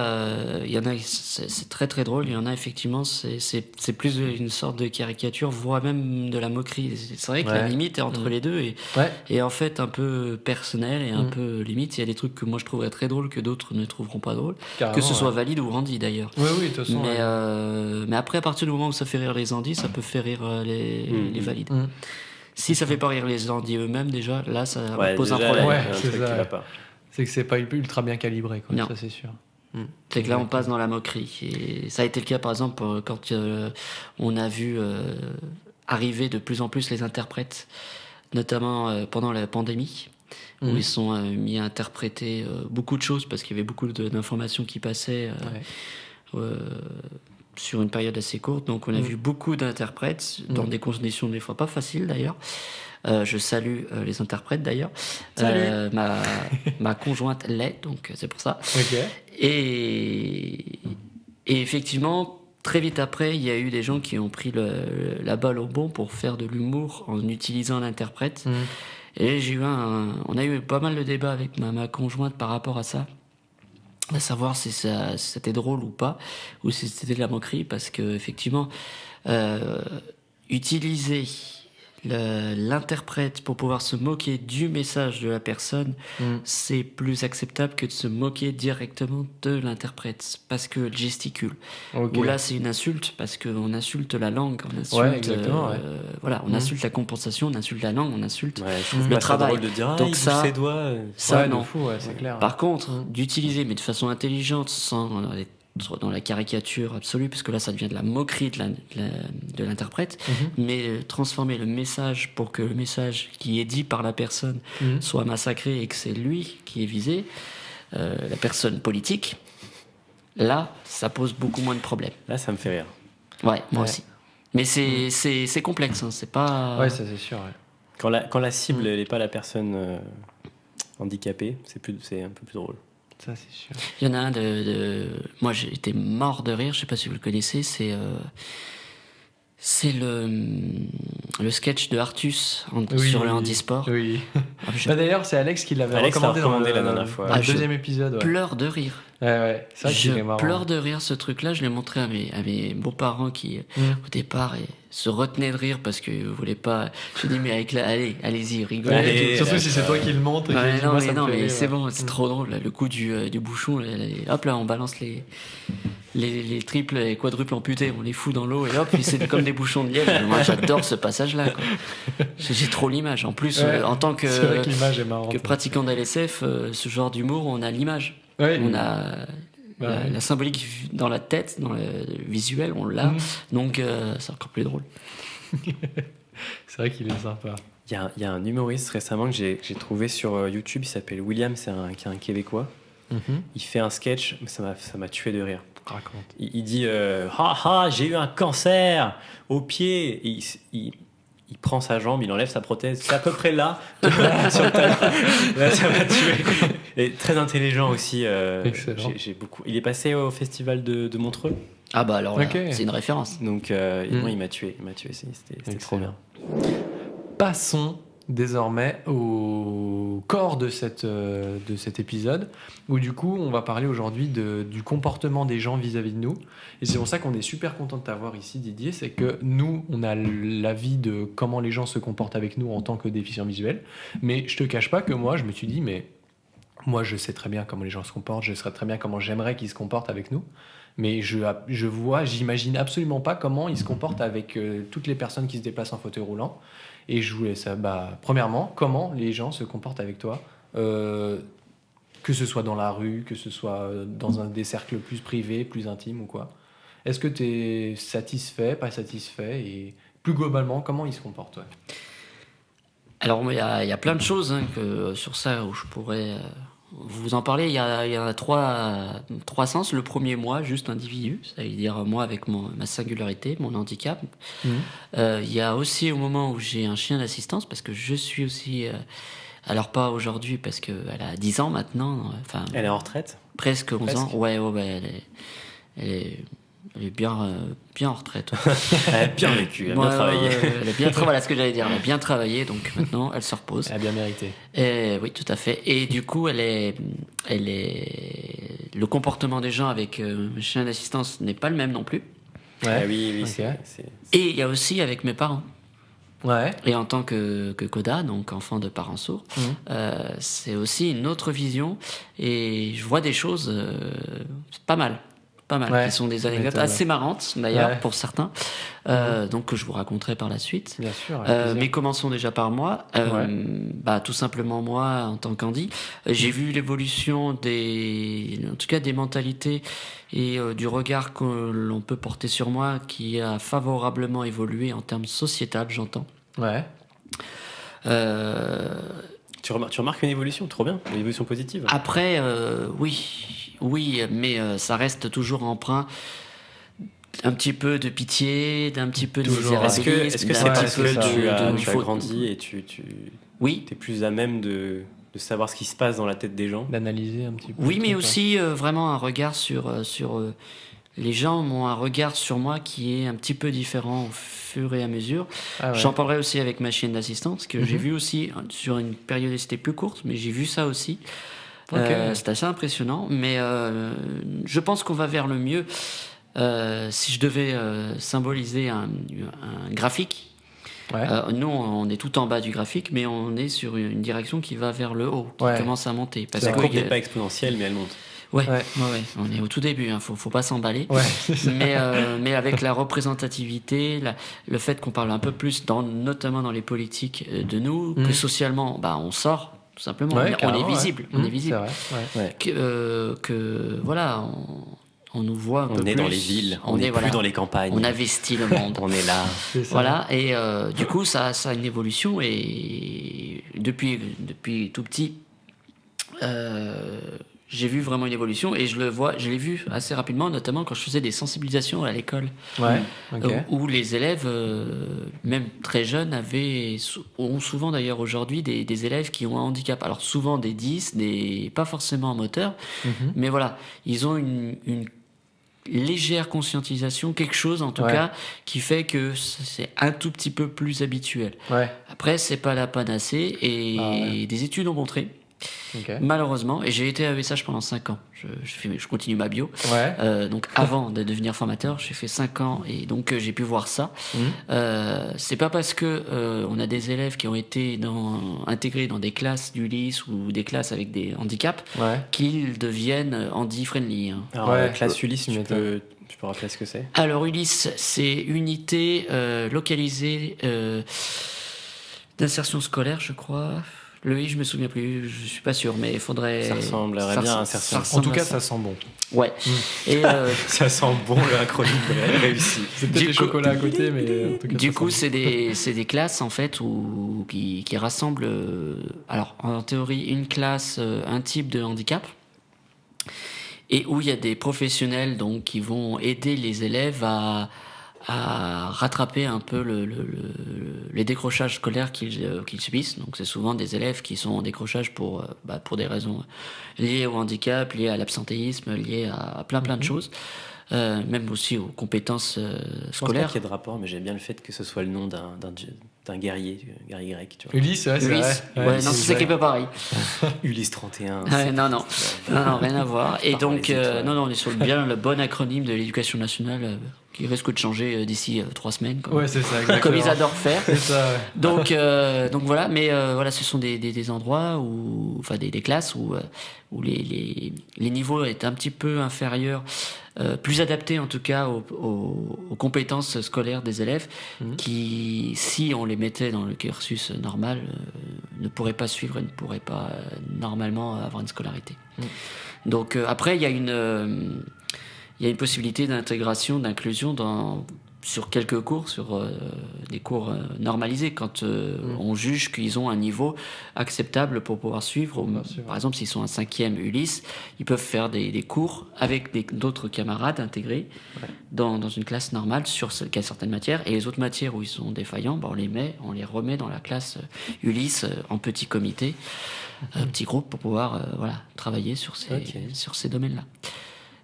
il y en a, c'est très très drôle. Il y en a effectivement, c'est plus une sorte de caricature, voire même de la moquerie. C'est vrai que la Ouais. limite est entre les deux Ouais. et en fait un peu personnel et un peu limite. Il y a des trucs que moi je trouverais très drôles que d'autres ne trouveront pas drôles. Carrément, Que ce soit ouais. valide ou Randy d'ailleurs. Oui, oui, de toute façon. Mais après, à partir du moment où ça fait rire les Andis, ça peut faire rire les valides. Mm. Si ça fait pas rire les Andis eux-mêmes, déjà, là, ça Ouais, pose un déjà, problème. il y a Ouais, un c'est truc ça, qui ouais. va pas. C'est que c'est pas ultra bien calibré, quoi. Non. Ça, c'est sûr. C'est que là, on passe dans la moquerie. Et ça a été le cas, par exemple, quand on a vu arriver de plus en plus les interprètes, notamment pendant la pandémie, où Mhm. ils sont mis à interpréter beaucoup de choses parce qu'il y avait beaucoup d'informations qui passaient Ouais. sur une période assez courte. Donc, on a vu beaucoup d'interprètes dans des conditions des fois pas faciles, d'ailleurs. Je salue les interprètes, d'ailleurs. Salut. Ma conjointe l'est, donc c'est pour ça. Ok. Et effectivement, très vite après, il y a eu des gens qui ont pris la balle au bon pour faire de l'humour en utilisant l'interprète. Mm. Et on a eu pas mal de débats avec ma conjointe par rapport à ça, à savoir si c'était drôle ou pas, ou si c'était de la moquerie, parce que effectivement, utiliser l'interprète, pour pouvoir se moquer du message de la personne, c'est plus acceptable que de se moquer directement de l'interprète, parce qu'elle gesticule. Ok. Ou là, c'est une insulte, parce qu'on insulte la langue, on insulte, Ouais, exactement, ouais. voilà, on insulte la compensation, on insulte la langue, on insulte Ouais, je trouve le pas ça travail. drôle de dire Donc il ça- bouge ses doigts. ça, Ouais, de non. fou, ouais, c'est clair. Par contre, d'utiliser, mais de façon intelligente, sans être dans la caricature absolue, parce que là, ça devient de la moquerie de l'interprète, mais transformer le message pour que le message qui est dit par la personne soit massacré et que c'est lui qui est visé, la personne politique, là, ça pose beaucoup moins de problèmes. Là, ça me fait rire. Ouais, moi Ouais. aussi. Mais c'est complexe, hein, c'est pas... Ouais, ça c'est sûr. Ouais. Quand la cible n'est pas la personne handicapée, c'est un peu plus drôle. Ça c'est sûr. Il y en a un moi, j'ai été mort de rire, je sais pas si vous le connaissez, c'est le sketch de Artus sur le handisport. Oui. Ah, je Bah, d'ailleurs, c'est Alex qui l'avait Alex l'a recommandé recommandé la dernière fois. dans le je deuxième épisode. Ouais. pleure de rire. Ouais, c'est vrai qu'il est Je marrant. pleure de rire, ce truc-là. Je l'ai montré à mes beaux-parents qui, au départ, se retenaient de rire parce qu'ils ne voulaient pas. Je dis, mais allez-y, rigolez. Allez, Surtout si c'est toi qui le montre. et Ouais, qui- non, moi, mais, ça me non, fait mais rire, c'est ouais. bon, c'est trop drôle. Là, le coup du bouchon, hop là, on balance les triples et quadruples amputés, on les fout dans l'eau et hop, puis c'est comme des bouchons de lièvre. Moi, j'adore ce passage-là. Quoi. J'ai trop l'image. En plus, Ouais, en tant que c'est vrai que l'image est marrante. pratiquant d'LSF, ce genre d'humour, on a l'image. Ouais, On a la symbolique dans la tête, dans le visuel, on l'a. Donc, c'est encore plus drôle. C'est vrai qu'il est sympa. Il y a un humoriste récemment que j'ai trouvé sur YouTube, il s'appelle William, c'est un Québécois. Il fait un sketch, mais ça m'a tué de rire. Raconte. Il dit j'ai eu un cancer au pied. Et il prend sa jambe, il enlève sa prothèse. C'est à peu près là, sur le talon. Là, ça m'a tué. Et très intelligent aussi. Excellent. J'ai beaucoup. Il est passé au festival de Montreux. Ah bah alors là, Ok. c'est une référence. Donc moi, il m'a tué. C'était trop bien. Passons désormais au corps de cet épisode, où du coup on va parler aujourd'hui du comportement des gens vis-à-vis de nous. Et c'est pour ça qu'on est super content de t'avoir ici, Didier, c'est que nous, on a l'avis de comment les gens se comportent avec nous en tant que déficients visuels, mais je te cache pas que moi je me suis dit, mais moi je sais très bien comment les gens se comportent, je sais très bien comment j'aimerais qu'ils se comportent avec nous, mais j'imagine absolument pas comment ils se comportent avec toutes les personnes qui se déplacent en fauteuil roulant. Et je voulais ça, premièrement, comment les gens se comportent avec toi, que ce soit dans la rue, que ce soit dans des cercles plus privés, plus intimes ou quoi. Est-ce que tu es satisfait, pas satisfait, et plus globalement, comment ils se comportent, ouais. Alors, il y a plein de choses sur ça où je pourrais vous en parler. Il y a trois sens. Le premier, moi, juste individu, ça veut dire moi avec ma singularité, mon handicap. Il y a aussi au moment où j'ai un chien d'assistance, parce que je suis aussi... alors pas aujourd'hui, parce qu'elle a 10 ans maintenant. Enfin, Elle est en retraite. presque 11 ans. Presque. Ouais, elle est bien en retraite. Elle a bien vécu, elle a bien travaillé. Elle a bien travaillé, voilà ce que j'allais dire. Elle a bien travaillé, donc maintenant elle se repose. Elle a bien mérité. Oui, tout à fait. Et du coup, le comportement des gens avec un chien d'assistance n'est pas le même non plus. Ah oui, ok. c'est- Et il y a aussi avec mes parents. Ouais. Et en tant que coda, donc enfant de parents sourds, c'est aussi une autre vision. Et je vois des choses pas mal, Ouais, qui sont des anecdotes m'étonne. assez marrantes d'ailleurs Ouais. pour certains, donc que je vous raconterai par la suite. Bien sûr. avec plaisir. Mais commençons déjà par moi. Tout simplement moi, en tant qu'handi, j'ai vu l'évolution en tout cas des mentalités et du regard que l'on peut porter sur moi, qui a favorablement évolué en termes sociétal, j'entends. Ouais. Tu remarques une évolution, trop bien, une évolution positive. Après, oui, mais ça reste toujours empreint un petit peu de pitié, d'un petit peu de Toujours. Est-ce misérabilisme, que c'est d'un parce petit peu que tu as il faut- grandi et tu Oui, es plus à même de savoir ce qui se passe dans la tête des gens? D'analyser un petit peu. oui, le mais truc, aussi vraiment un regard sur les gens ont un regard sur moi qui est un petit peu différent au fur et à mesure. ouais. Ah ouais. J'en parlerai aussi avec ma chienne d'assistance, que j'ai vu aussi sur une périodicité plus courte, mais j'ai vu ça aussi. Ok. C'est assez impressionnant, mais je pense qu'on va vers le mieux. Si je devais symboliser un graphique, Ouais. Nous, on est tout en bas du graphique, mais on est sur une direction qui va vers le haut, qui Ouais. commence à monter. Parce La que courbe n'est pas exponentielle, mais elle monte. Ouais, Ouais. on est au tout début, faut pas s'emballer. Ouais. Mais avec la représentativité, le fait qu'on parle un peu plus, notamment dans les politiques, de nous, que socialement, on sort, tout simplement. Ouais, on est carrément, visible. ouais. On est visible. C'est vrai, ouais. Que voilà, on nous voit un peu On est plus. dans les villes, on est n'est plus dans les campagnes. On investit le monde. On est là. C'est ça. Voilà, et du coup, ça a une évolution, et depuis tout petit, j'ai vu vraiment une évolution, et je l'ai vu assez rapidement, notamment quand je faisais des sensibilisations à l'école, Ouais, ok. où les élèves, même très jeunes, ont souvent d'ailleurs aujourd'hui des élèves qui ont un handicap. Alors souvent des 10, pas forcément en moteur, Mhm. mais voilà, ils ont une légère conscientisation, quelque chose en tout Ouais. cas, qui fait que c'est un tout petit peu plus habituel. Ouais, Après, c'est pas la panacée, et Ah ouais. des études ont montré, ok. malheureusement, et j'ai été à ESH pendant 5 ans. Je continue ma bio. Ouais. Donc avant de devenir formateur, j'ai fait 5 ans, et donc j'ai pu voir ça. Mhm. C'est pas parce que on a des élèves qui ont été intégrés dans des classes d'Ulysse ou des classes avec des handicaps Ouais. qu'ils deviennent handi-friendly, hein. Alors, Ouais. classe Ulysse, Tu tu m'étonnes. peux rappeler ce que c'est? Alors Ulysse, c'est unité localisée d'insertion scolaire, je crois. Le I, je me souviens plus, je suis pas sûr, mais il faudrait. Ça ressemblerait bien à insertion. En ressemble tout à cas, ça sent bon. Ouais. Et Ça sent bon, le acronyme réussi. C'est peut-être Du des coup- chocolats à côté, mais en tout cas, du ça coup, sent c'est des classes en fait qui rassemblent, alors en théorie, une classe, un type de handicap, et où il y a des professionnels donc qui vont aider les élèves à rattraper un peu les décrochages scolaires qu'ils subissent. Donc c'est souvent des élèves qui sont en décrochage pour des raisons liées au handicap, liées à l'absentéisme, liées à plein de choses, même aussi aux compétences Je pense pas scolaires. qu'il y ait de rapport, mais j'aime bien le fait que ce soit le nom d'un guerrier grec, tu vois. Ulysse, ouais, c'est Ulysse, vrai. ouais, non, c'est qui est pas pareil. Ulysse 31. Ouais, non, rien à voir. Et Par donc, les étoiles. on est sur le bon acronyme de l'éducation nationale, qui risque de changer d'ici 3 semaines, Ouais, c'est ça, exactement. comme ils adorent faire. C'est ça, ouais. Donc voilà, mais voilà, ce sont des endroits où, enfin des classes où les niveaux est un petit peu inférieurs, plus adaptés en tout cas aux compétences scolaires des élèves, qui, si on les mettait dans le cursus normal, ne pourraient pas suivre et ne pourraient pas normalement avoir une scolarité. Donc après, il y a une possibilité d'intégration, d'inclusion sur quelques cours, sur des cours normalisés, quand on juge qu'ils ont un niveau acceptable pour pouvoir suivre. Bien sûr. Par exemple, s'ils sont en 5e Ulysse, ils peuvent faire des cours avec d'autres camarades intégrés dans une classe normale sur certaines matières. Et les autres matières où ils sont défaillants, on les remet dans la classe Ulysse en petit comité, petit groupe, pour pouvoir travailler sur ces domaines-là.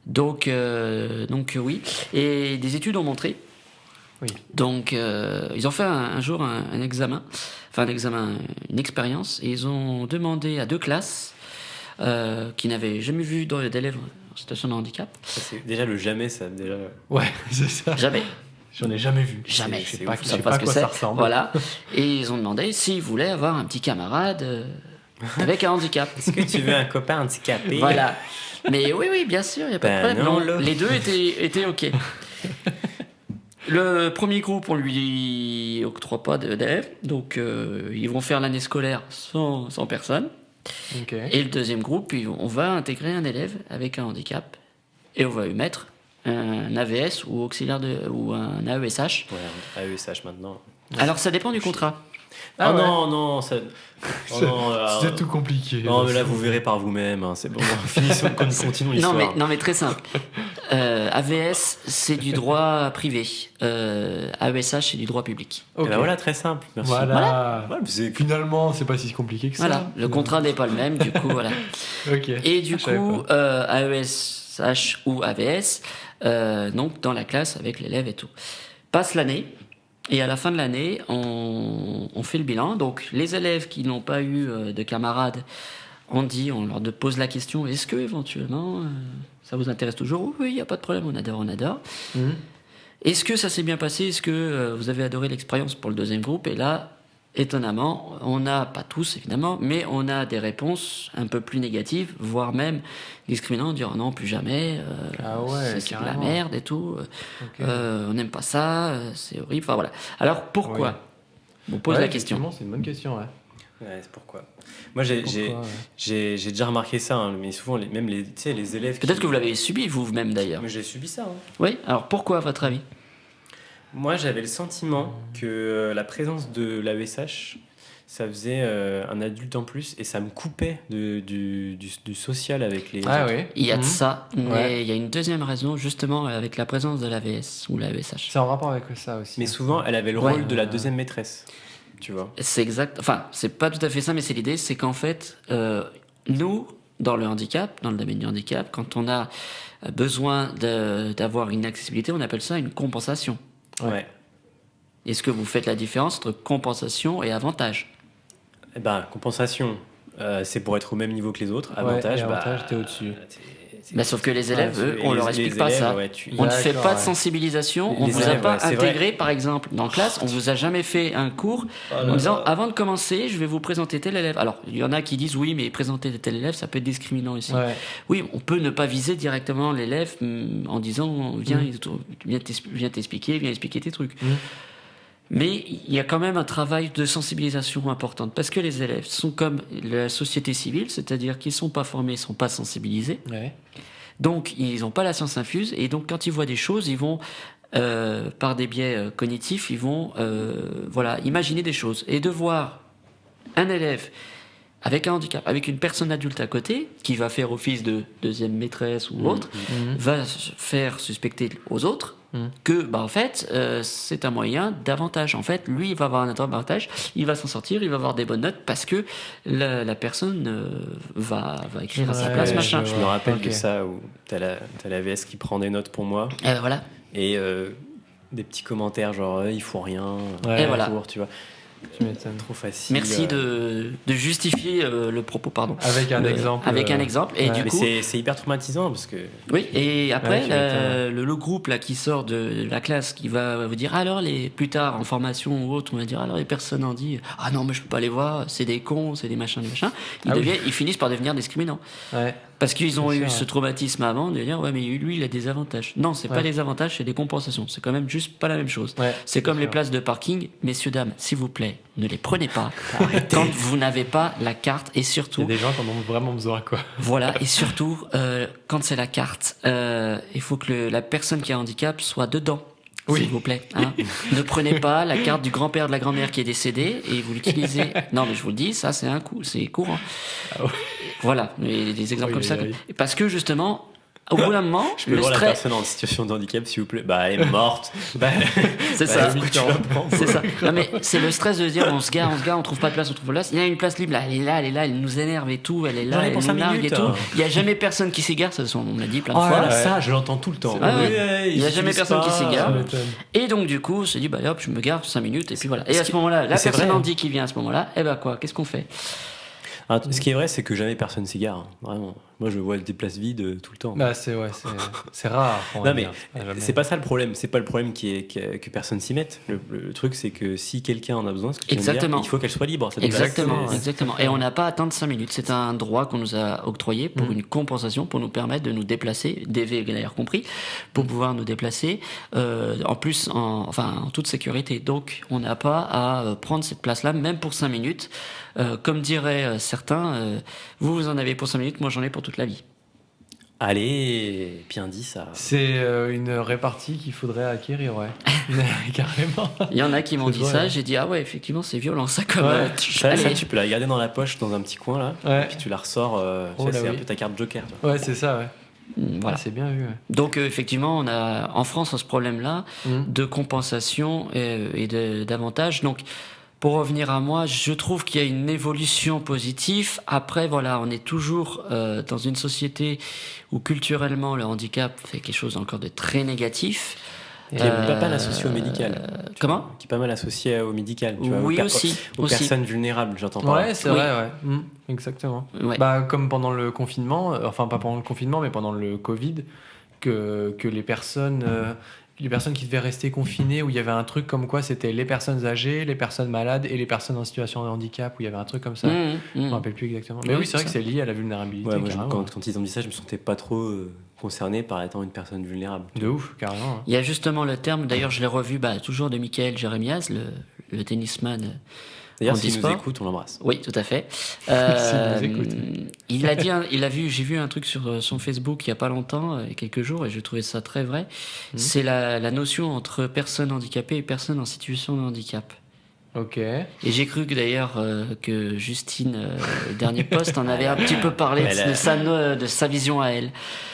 Donc oui. Et des études ont montré. Oui. Donc, ils ont fait un jour un examen, une expérience, et ils ont demandé à 2 classes qui n'avaient jamais vu d'élèves en situation de handicap. Ça, c'est déjà le jamais, ça déjà. Ouais, c'est ça. Jamais. J'en ai jamais vu. Jamais. Je sais C'est pas, ouf, je ça. sais Pas pas ce à que quoi c'est. ça ressemble. Voilà. Et ils ont demandé s'ils voulaient avoir un petit camarade avec un handicap. Est-ce que tu veux un copain handicapé? Voilà. Mais oui, bien sûr, il n'y a pas de Ben problème. non, Non, là. les deux étaient OK. Le premier groupe, on lui octroie pas d'élèves, donc ils vont faire l'année scolaire sans personne. Ok. Et le deuxième groupe, on va intégrer un élève avec un handicap, et on va lui mettre un AVS ou ou un AESH. Ouais, AESH maintenant. Alors ça dépend du contrat. Ah ouais. non, ça. Oh non, là, C'est tout compliqué. Non, mais là, vous verrez par vous-même. Hein, c'est bon. Continuons Non l'histoire. mais très simple. AVS, c'est du droit privé. AESH, c'est du droit public. Et Ok. ben voilà, très simple. Merci. Voilà. Ouais, vous avez- Finalement, c'est pas si compliqué que ça. Voilà, le contrat n'est pas le même, du coup, voilà. Ok. Et du Je savais coup, pas. AESH ou AVS, donc dans la classe avec l'élève et tout. Passe l'année, et à la fin de l'année, on fait le bilan. Donc les élèves qui n'ont pas eu de camarades, on leur pose la question, est-ce que éventuellement ça vous intéresse toujours? Oui, il n'y a pas de problème, on adore. Mhm. Est-ce que ça s'est bien passé? Est-ce que vous avez adoré l'expérience pour le deuxième groupe? Et là, étonnamment, on n'a, pas tous évidemment, mais on a des réponses un peu plus négatives, voire même discriminantes, dire non, plus jamais, Ah ouais, c'est de la carrément. merde et tout, Ok. on n'aime pas ça, c'est horrible, enfin voilà. Alors pourquoi? On pose Ouais, la question. effectivement, c'est une bonne question, ouais. Ouais, c'est pourquoi. Moi, j'ai Pourquoi, ouais. déjà remarqué ça, hein, mais souvent, même tu sais, les élèves. Peut-être que vous l'avez subi vous-même d'ailleurs. Mais j'ai subi ça. Hein. Oui, alors pourquoi à votre avis? Moi, j'avais le sentiment que la présence de l'AESH, ça faisait un adulte en plus et ça me coupait du social avec les Ah autres. oui. Il y a de Mhm. ça, mais Ouais. il y a une deuxième raison justement avec la présence de l'AVS ou l'AESH. C'est en rapport avec ça aussi. Mais souvent, elle avait le Ouais. rôle de la deuxième maîtresse, tu vois. C'est exact, enfin, c'est pas tout à fait ça, mais c'est l'idée, c'est qu'en fait, nous, dans le handicap, dans le domaine du handicap, quand on a besoin d'avoir une accessibilité, on appelle ça une compensation. Ouais. Est-ce que vous faites la différence entre compensation et avantage? Eh ben, compensation, c'est pour être au même niveau que les autres. Avantage, et avantage, t'es au-dessus. Bah, sauf que les élèves, eux, on leur explique pas ça. On ne fait D'accord, pas de ouais. sensibilisation, on Les vous a élèves, pas ouais, c'est intégré, par exemple, dans classe, on vous a jamais fait un cours en disant, avant de commencer, je vais vous présenter tel élève. Alors, il y en a qui disent, oui, mais présenter tel élève, ça peut être discriminant ici. Ouais. Oui, on peut ne pas viser directement l'élève en disant, viens, viens t'expliquer, viens expliquer tes trucs. Mais il y a quand même un travail de sensibilisation important, parce que les élèves sont comme la société civile, c'est-à-dire qu'ils sont pas formés, ils sont pas sensibilisés. Ouais. Donc, ils n'ont pas la science infuse, et donc quand ils voient des choses, ils vont, par des biais cognitifs, ils vont voilà, imaginer des choses. Et de voir un élève avec un handicap, avec une personne adulte à côté, qui va faire office de deuxième maîtresse ou autre, va se faire suspecter aux autres que, bah, en fait, c'est un moyen d'avantage. En fait, lui, il va avoir un avantage, il va s'en sortir, il va avoir des bonnes notes, parce que la personne va écrire à sa Ouais, place, ouais, machin. Je me rappelle Ok. de ça où t'as la VS qui prend des notes pour moi Voilà. et des petits commentaires genre il faut rien. Ouais. Et voilà. Pour, tu vois. Tu m'étonnes. Trop facile. Merci de justifier le propos, pardon. Avec un exemple. Avec un exemple. Et ouais. du Mais coup, c'est hyper traumatisant parce que. oui, et après, Ouais, tu m'étonnes. le groupe là, qui sort de la classe, qui va vous dire, alors, plus tard, en formation ou autre, on va dire, alors les personnes en disent, ah non, mais je peux pas les voir, c'est des cons, c'est des machins, Ah oui. ils finissent par devenir discriminants. Ouais. Parce qu'ils ont C'est eu sûr, ce ouais. traumatisme avant de dire, ouais, mais lui, il a des avantages. Non, c'est pas Ouais. des avantages, c'est des compensations. C'est quand même juste pas la même chose. Ouais, C'est comme les sûr. places de parking. Messieurs, dames, s'il vous plaît, ne les prenez pas quand vous n'avez pas la carte, et Il y surtout, a des gens qui en ont vraiment besoin, quoi. voilà, et surtout, quand c'est la carte, il faut que la personne qui a un handicap soit dedans. Oui. S'il vous plaît. Hein. Ne prenez pas la carte du grand-père, de la grand-mère qui est décédée et vous l'utilisez. Non, mais je vous le dis, ça c'est un coup, c'est courant. Ah ouais. Voilà, des exemples Oui, comme ça. oui. Parce que justement, au bout d'un moment, Je peux le voir la stress. personne en situation de handicap, s'il vous plaît. Bah, elle est morte. Bah, C'est bah, ça. pourquoi tu la prends C'est ça. Non, mais c'est le stress de dire on se gare, on trouve pas de place, on trouve pas de place. Il y a une place libre là, elle est là, elle nous énerve et tout, elle est J'en là, ai elle pour nous 5 largue et minutes, tout. hein. Il y a jamais personne qui s'égare, ça on me l'a dit plein de Oh fois. là, Ouais. ça, je l'entends tout le temps. Ah ouais. Ouais, Il y a ils jamais utilisent personne qui pas, s'égare. Ça m'étonne. Et donc du coup, on se dit bah hop, je me gare 5 minutes et puis voilà. Et Ce à ce moment-là, la mais c'est personne vrai. handi qui vient à ce moment-là, eh ben quoi, qu'est-ce qu'on fait? Ah, ce qui est vrai, c'est que jamais personne s'égare. Hein. Vraiment. Moi, je vois des places vides tout le temps. Bah, c'est rare. on va Non, mais dire. Jamais. c'est pas ça le problème. C'est pas le problème que personne s'y mette. Le truc, c'est que si quelqu'un en a besoin, ce que tu viens de dire, Exactement. il faut qu'elle soit libre. cette place. Exactement, C'est- exactement. Et on n'a pas à atteindre 5 minutes. C'est un droit qu'on nous a octroyé pour une compensation, pour nous permettre de nous déplacer, DV d'ailleurs compris, pour pouvoir nous déplacer, en plus, en toute sécurité. Donc, on n'a pas à prendre cette place-là, même pour 5 minutes. Comme diraient certains, vous en avez pour 5 minutes, moi j'en ai pour toute la vie. Allez, bien dit ça. C'est une répartie qu'il faudrait acquérir, ouais. Carrément. Il y en a qui m'ont C'est dit vrai, ça, ouais. j'ai dit, ah ouais, effectivement, c'est violent, ça, comme... Ouais. Ça, allez. tu peux la garder dans la poche, dans un petit coin là, Ouais. et puis tu la ressors. Oh Tu sais, là c'est un oui. peu ta carte Joker. Tu vois. Ouais, c'est ça, ouais. Voilà. Ah, c'est bien vu. Ouais. Donc effectivement, on a en France ce problème-là de compensation et d'avantages. Donc pour revenir à moi, je trouve qu'il y a une évolution positive. Après, voilà, on est toujours dans une société où culturellement le handicap fait quelque chose encore de très négatif. Qui est pas mal associé au médical. Comment? Qui est pas mal associé au médical. Tu vois, Oui, aux aussi. Aux aussi. personnes vulnérables, j'entends par là. Ouais, c'est Oui. vrai, ouais. Exactement. Ouais. Bah, comme pendant le confinement, enfin pas pendant le confinement, mais pendant le Covid, que les personnes les personnes qui devaient rester confinées, où il y avait un truc comme quoi c'était les personnes âgées, les personnes malades et les personnes en situation de handicap, où il y avait un truc comme ça. Je me rappelle plus exactement. Mais oui, c'est vrai que c'est lié à la vulnérabilité. Ouais, moi, carrément. quand ils ont dit ça, je me sentais pas trop concerné par étant une personne vulnérable. De ouf, carrément. Il y a justement le terme, d'ailleurs je l'ai revu toujours de Michael Jérémias, le tennisman. D'ailleurs, En s'il nous e-sport. écoute, on l'embrasse. Oui, tout à fait. S'il nous écoute. J'ai vu un truc sur son Facebook il y a pas longtemps, il y a quelques jours, et j'ai trouvé ça très vrai. C'est la notion entre personnes handicapées et personnes en situation de handicap. Ok. Et j'ai cru que d'ailleurs que Justine, le dernier post, en avait un petit peu parlé de sa vision à elle.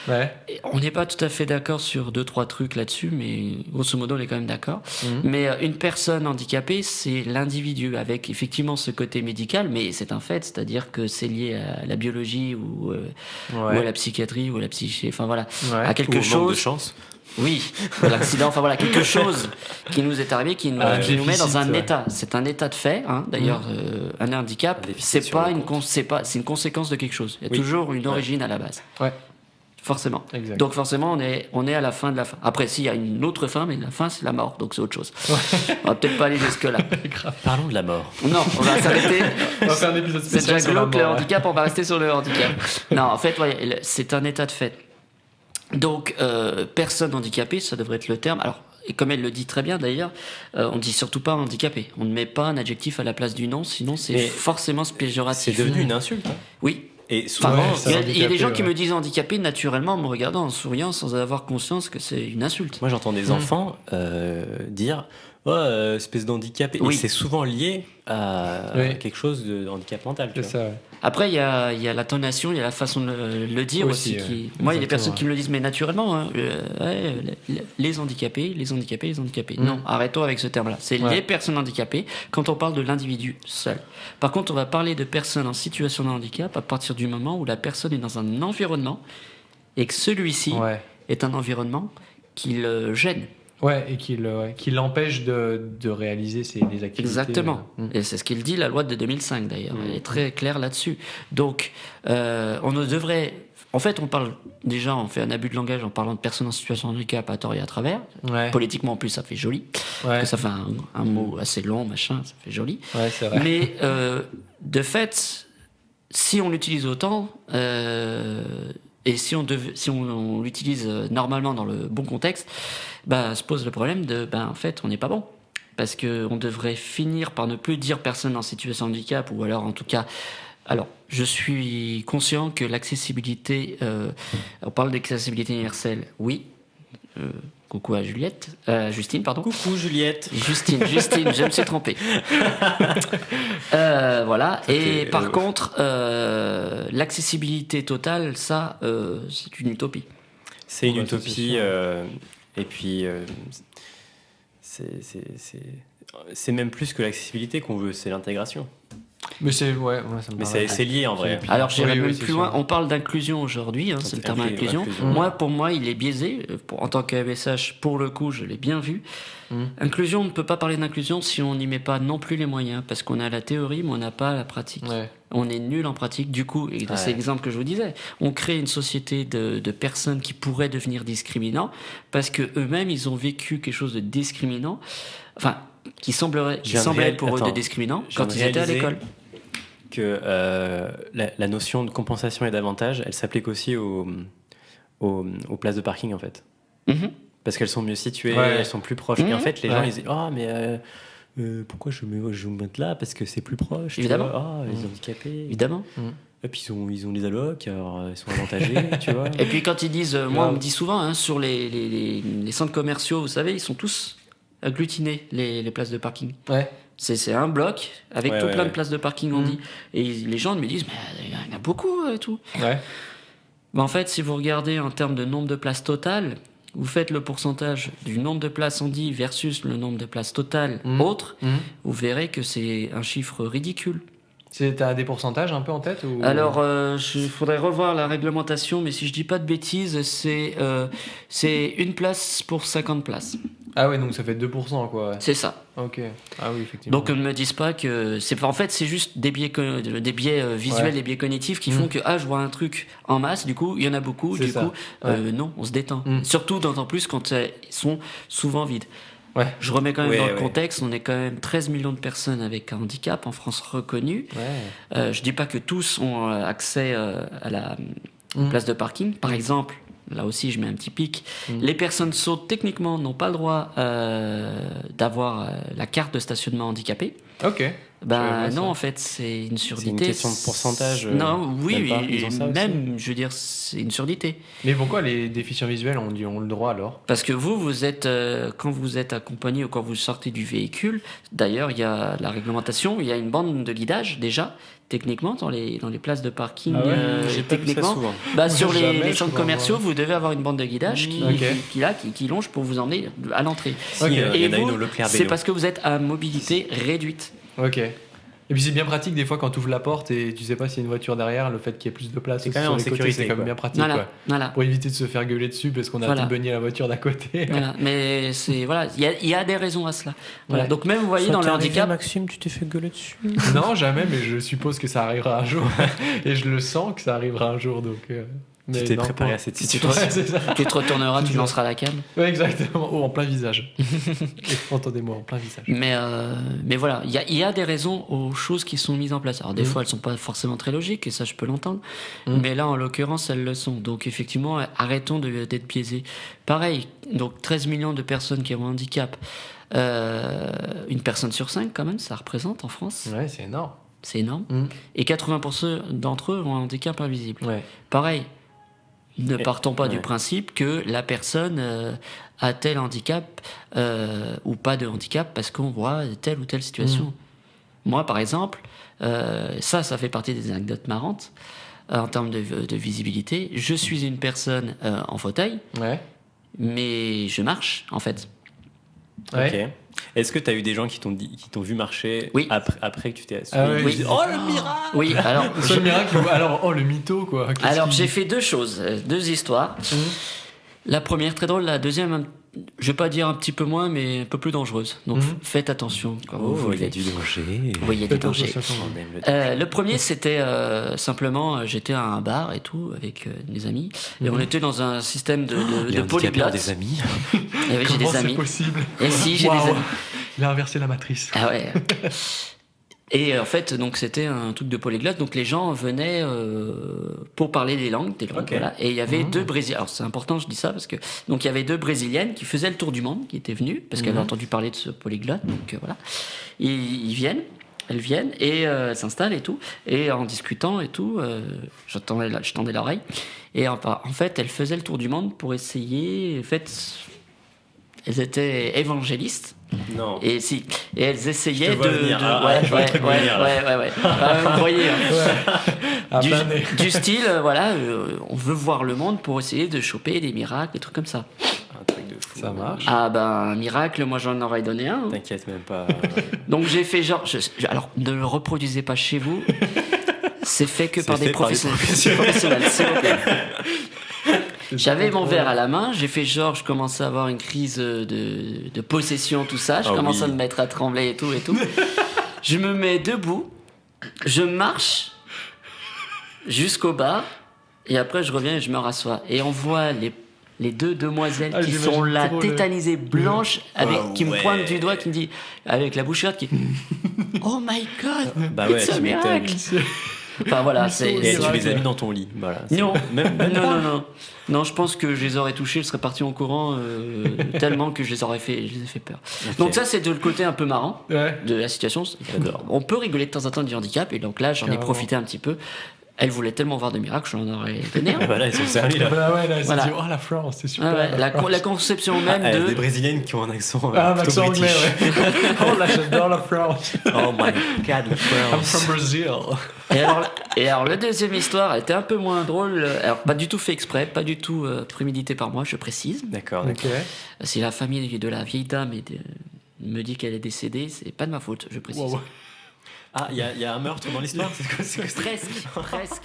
Ouais. Et on n'est pas tout à fait d'accord sur 2-3 trucs là-dessus, mais grosso modo, on est quand même d'accord. Mais une personne handicapée, c'est l'individu, avec effectivement ce côté médical, mais c'est un fait, c'est-à-dire que c'est lié à la biologie ou à la psychiatrie ou à la psyché, enfin voilà, à quelque Ou au manque de chose. chance. Oui, l'accident, enfin voilà, quelque chose qui nous est arrivé, qui nous met dans un état. C'est un état de fait, hein. D'ailleurs, un handicap, Un déficit c'est sur pas le une c'est une conséquence de quelque chose. Il y a toujours une origine à la base. Ouais. Forcément. Exact. Donc forcément, on est à la fin de la fin. Après, s'il y a une autre fin, mais la fin, c'est la mort, donc c'est autre chose. On va peut-être pas aller jusque-là. Parlons de la mort. Non, on va s'arrêter. On va faire un épisode C'est spécial déjà sur la glauque, le mort, handicap, on va rester sur le handicap. Non, en fait, c'est un état de fait. Donc, personne handicapée, ça devrait être le terme. Alors, et comme elle le dit très bien d'ailleurs, on dit surtout pas handicapé. On ne met pas un adjectif à la place du nom, sinon c'est Mais forcément péjoratif. C'est devenu une insulte. Hein. Oui. Et souvent, Enfin, Ouais, il y a des gens qui handicapé, me disent handicapé naturellement en me regardant, en souriant, sans avoir conscience que c'est une insulte. moi j'entends des enfants dire espèce d'handicapé. Oui. Et c'est souvent lié à quelque chose de handicap mental. Tu C'est vois. ça, ouais. Après, il y a l'intonation, il y a la façon de le dire aussi. Aussi, Moi, il y a des exactement, personnes qui me le disent, mais naturellement, hein, les handicapés. Non, arrêtons avec ce terme-là. C'est les personnes handicapées quand on parle de l'individu seul. Par contre, on va parler de personnes en situation de handicap à partir du moment où la personne est dans un environnement et que celui-ci est un environnement qui le gêne. Ouais, et qui l'empêche de réaliser des activités. Exactement. Et c'est ce qu'il dit, la loi de 2005 d'ailleurs. Elle est très claire là-dessus. Donc, on ne devrait... En fait, on fait un abus de langage en parlant de personnes en situation de handicap à tort et à travers. Ouais. Politiquement, en plus, ça fait joli. Parce que ça fait un mot assez long, machin, ça fait joli. Ouais, c'est vrai. Mais, de fait, si on l'utilise autant... et si on l'utilise normalement dans le bon contexte, se pose le problème en fait, on n'est pas bon. Parce qu'on devrait finir par ne plus dire personne en situation de handicap, ou alors en tout cas... Alors, je suis conscient que l'accessibilité... on parle d'accessibilité universelle, oui. Coucou à Justine, pardon. Coucou Juliette. Justine, je me suis trompé. Voilà. Et par contre, l'accessibilité totale, ça, c'est une utopie. C'est une Ouais, utopie. Et puis, c'est même plus que l'accessibilité qu'on veut, c'est l'intégration. Mais ça me Mais paraît. c'est lié en vrai. Alors j'irai même c'est plus loin, sûr. on parle d'inclusion aujourd'hui, c'est le terme inclusion. Pour moi, il est biaisé. En tant qu'AMSH, pour le coup, je l'ai bien vu. Inclusion, on ne peut pas parler d'inclusion si on n'y met pas non plus les moyens, parce qu'on a la théorie, mais on n'a pas la pratique. Ouais. On est nul en pratique, du coup, et c'est l'exemple que je vous disais, on crée une société de personnes qui pourraient devenir discriminants, parce que eux-mêmes, ils ont vécu quelque chose de discriminant, enfin, qui semblait être pour eux de discriminant quand ils étaient à l'école. Que la notion de compensation et d'avantage, elle s'applique aussi aux places de parking en fait. Parce qu'elles sont mieux situées, elles sont plus proches. Et en fait, les gens ils disent mais pourquoi je me mette là parce que c'est plus proche. Évidemment. Les handicapés. Évidemment. Et puis ils ont les allocs, alors ils sont avantagés, tu vois. Et puis quand ils disent, moi on me dit souvent sur les centres commerciaux, vous savez, ils sont tous agglutinés les places de parking. Ouais. C'est un bloc avec plein de places de parking, on dit. Et les gens me disent, mais il y en a beaucoup et tout. Ouais. En fait, si vous regardez en termes de nombre de places totales, vous faites le pourcentage du nombre de places on dit versus le nombre de places totales autres, vous verrez que c'est un chiffre ridicule. T'as des pourcentages un peu en tête ou... Alors, il faudrait revoir la réglementation, mais si je dis pas de bêtises, c'est une place pour 50 places. Ah ouais, donc ça fait 2%, quoi. Ouais. C'est ça. Ok. Ah oui, effectivement. Donc ne me disent pas que... En fait, c'est juste des biais visuels, des biais cognitifs qui font que je vois un truc en masse, du coup, il y en a beaucoup, C'est du ça. coup, Ouais. non, on se détend. Mm. Surtout d'autant plus quand ils sont souvent vides. Ouais. Je remets quand même Ouais, dans le ouais. contexte, on est quand même 13 millions de personnes avec un handicap en France reconnu. Ouais. Je dis pas que tous ont accès à la Mm. place de parking. Par exemple, là aussi je mets un petit pic, les personnes sourdes techniquement n'ont pas le droit d'avoir la carte de stationnement handicapé. Ok. Ben vois ça. non, en fait, c'est une surdité. une question de pourcentage, Non, oui, même pas, ils ont ça aussi. même, je veux dire, c'est une surdité. Mais pourquoi les déficients visuels ont le droit alors? Parce que vous êtes, quand vous êtes accompagné ou quand vous sortez du véhicule, d'ailleurs, il y a la réglementation, il y a une bande de guidage déjà, techniquement, dans les places de parking. Ah ouais J'ai pas vu ça techniquement, souvent. sur Jamais, les je centres crois, commerciaux, moi. vous devez avoir une bande de guidage qui longe pour vous emmener à l'entrée. Si, Ok. il y Et en a une vous, au Leclerc c'est Bélo. parce que vous êtes à mobilité réduite. Ok. Et puis c'est bien pratique des fois quand tu ouvres la porte et tu sais pas s'il y a une voiture derrière, le fait qu'il y ait plus de place C'est aussi quand même sur en les côtés, sécurité, c'est quand même quoi. bien pratique. Voilà, Quoi. voilà. Pour éviter de se faire gueuler dessus parce qu'on a Voilà. tout beugné la voiture d'à côté. Voilà, mais c'est voilà, il y a des raisons à cela. Voilà. Ouais. Donc même vous voyez dans le handicap, Maxime, tu t'es fait gueuler dessus. Non, jamais, mais je suppose que ça arrivera un jour. Et je le sens que ça arrivera un jour. Donc, mais Tu t'es non, préparé pas- à cette Ouais, situation. c'est ça. tu te retourneras, tu lanceras la canne. Ouais, exactement. Oh, en plein visage. Entendez-moi, en plein visage. Mais voilà, il y a des raisons aux choses qui sont mises en place. Alors des Mm. fois elles sont pas forcément très logiques et ça je peux l'entendre, Mm. mais là en l'occurrence elles le sont. Donc effectivement arrêtons d'être biaisés. Pareil, donc 13 millions de personnes qui ont un handicap, une personne sur 5 quand même ça représente en France, Ouais, c'est énorme. c'est énorme. Mm. Et 80% d'entre eux ont un handicap invisible. Ouais. Pareil, ne partons pas du ouais. principe que la personne a tel handicap ou pas de handicap parce qu'on voit telle ou telle situation. Moi, par exemple, ça fait partie des anecdotes marrantes en termes de visibilité. Je suis une personne en fauteuil, Ouais. mais je marche, en fait. Ouais. Ok. Est-ce que tu as eu des gens qui t'ont vu marcher Oui. après que tu t'es assis Ah ouais, Oui. Oh le miracle. Oui, alors... Le seul miracle, alors, oh, le mytho, quoi. Qu'est-ce Alors, qu'il- j'ai fait deux choses, deux histoires. La première, très drôle. La deuxième, je vais pas dire un petit peu moins, mais un peu plus dangereuse. Donc, faites attention quand vous Oh, il y a levez. du danger. Oui, il y a du Faites danger. attention. On aime le Le premier, c'était simplement, j'étais à un bar et tout, avec des amis, et on était dans un système de Les handicapés ont polyglottes. des amis. Et oui, j'ai Comment des c'est amis. possible? Et si, j'ai des Waouh. amis. Il a inversé la matrice. Ah ouais. Et en fait, donc c'était un truc de polyglotte. Donc les gens venaient pour parler des langues, Ok. voilà. Et il y avait deux Brésiliens. Alors c'est important, je dis ça parce que donc il y avait deux Brésiliennes qui faisaient le tour du monde, qui étaient venues parce qu'elles avaient entendu parler de ce polyglotte. Donc voilà. Ils viennent. Elles viennent et elles s'installent et tout. Et en discutant et tout, je tendais l'oreille. Et en fait, elles faisaient le tour du monde pour essayer. En fait, elles étaient évangélistes. Non. Et elles essayaient Je te vois venir. Ah, je vois le truc venir, là. ouais. Vous voyez, hein. À plein nez. du style, voilà, on veut voir le monde pour essayer de choper des miracles, des trucs comme ça. Un truc de fou. Ça marche. Ah ben, un miracle, moi j'en aurais donné un. Hein. T'inquiète même pas. Donc j'ai fait genre, alors ne le reproduisez pas chez vous. C'est fait que C'est par des fait par des professionnels, s'il vous plaît. J'avais mon verre à la main, j'ai fait genre, je commençais à avoir une crise de possession, tout ça. Je Ah commence oui. à me mettre à trembler et tout. Je me mets debout, je marche jusqu'au bar, et après je reviens et je me rassois. Et on voit les deux demoiselles qui j'imagine sont là, trop tétanisées, blanches, qui me ouais. pointent du doigt, qui me dit, avec la bouche ouverte, qui Oh my god, Bah ouais, it's a tu m'étonnes. miracle. Enfin voilà, Et tu miracle. les as mis dans ton lit. Voilà. C'est- Non. Même Non. Non, je pense que je les aurais touchés, je serais parti en courant tellement que je les ai fait peur. Ok. Donc ça, c'est de le côté un peu marrant Ouais. de la situation. On peut rigoler de temps en temps du handicap, et donc là, j'en ai Carrément. profité un petit peu. Elle voulait tellement voir de miracles, je l'en aurais donné un. Et voilà, ils sont servis là. Bah ouais, là, elle s'est Voilà. dit, oh la France, c'est super. Ah ouais, la France. la conception même Ah, de... des Brésiliennes qui ont un accent Ah, un plutôt accent anglais, british. ouais. Oh là, j'adore la France. Oh my god, the I'm France. from Brazil. Et alors, la deuxième histoire, elle était un peu moins drôle. Alors, pas du tout fait exprès, pas du tout prémédité par moi, je précise. D'accord. Ok. Si la famille de la vieille dame me dit qu'elle est décédée, c'est pas de ma faute, je précise. Wow. Ah, il y a un meurtre dans l'histoire. Presque.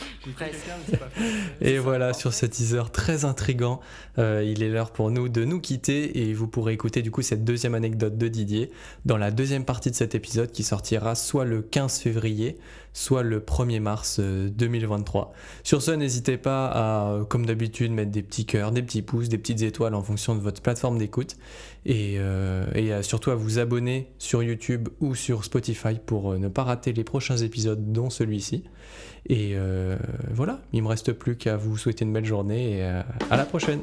Et voilà, sur ce teaser très intriguant, il est l'heure pour nous de nous quitter et vous pourrez écouter du coup cette deuxième anecdote de Didier dans la deuxième partie de cet épisode qui sortira soit le 15 février, soit le 1er mars 2023. Sur ce, n'hésitez pas à, comme d'habitude, mettre des petits cœurs, des petits pouces, des petites étoiles en fonction de votre plateforme d'écoute et surtout à vous abonner sur YouTube ou sur Spotify pour ne pas rater les prochains épisodes dont celui-ci. Et voilà, il me reste plus qu'à vous souhaiter une belle journée et à la prochaine.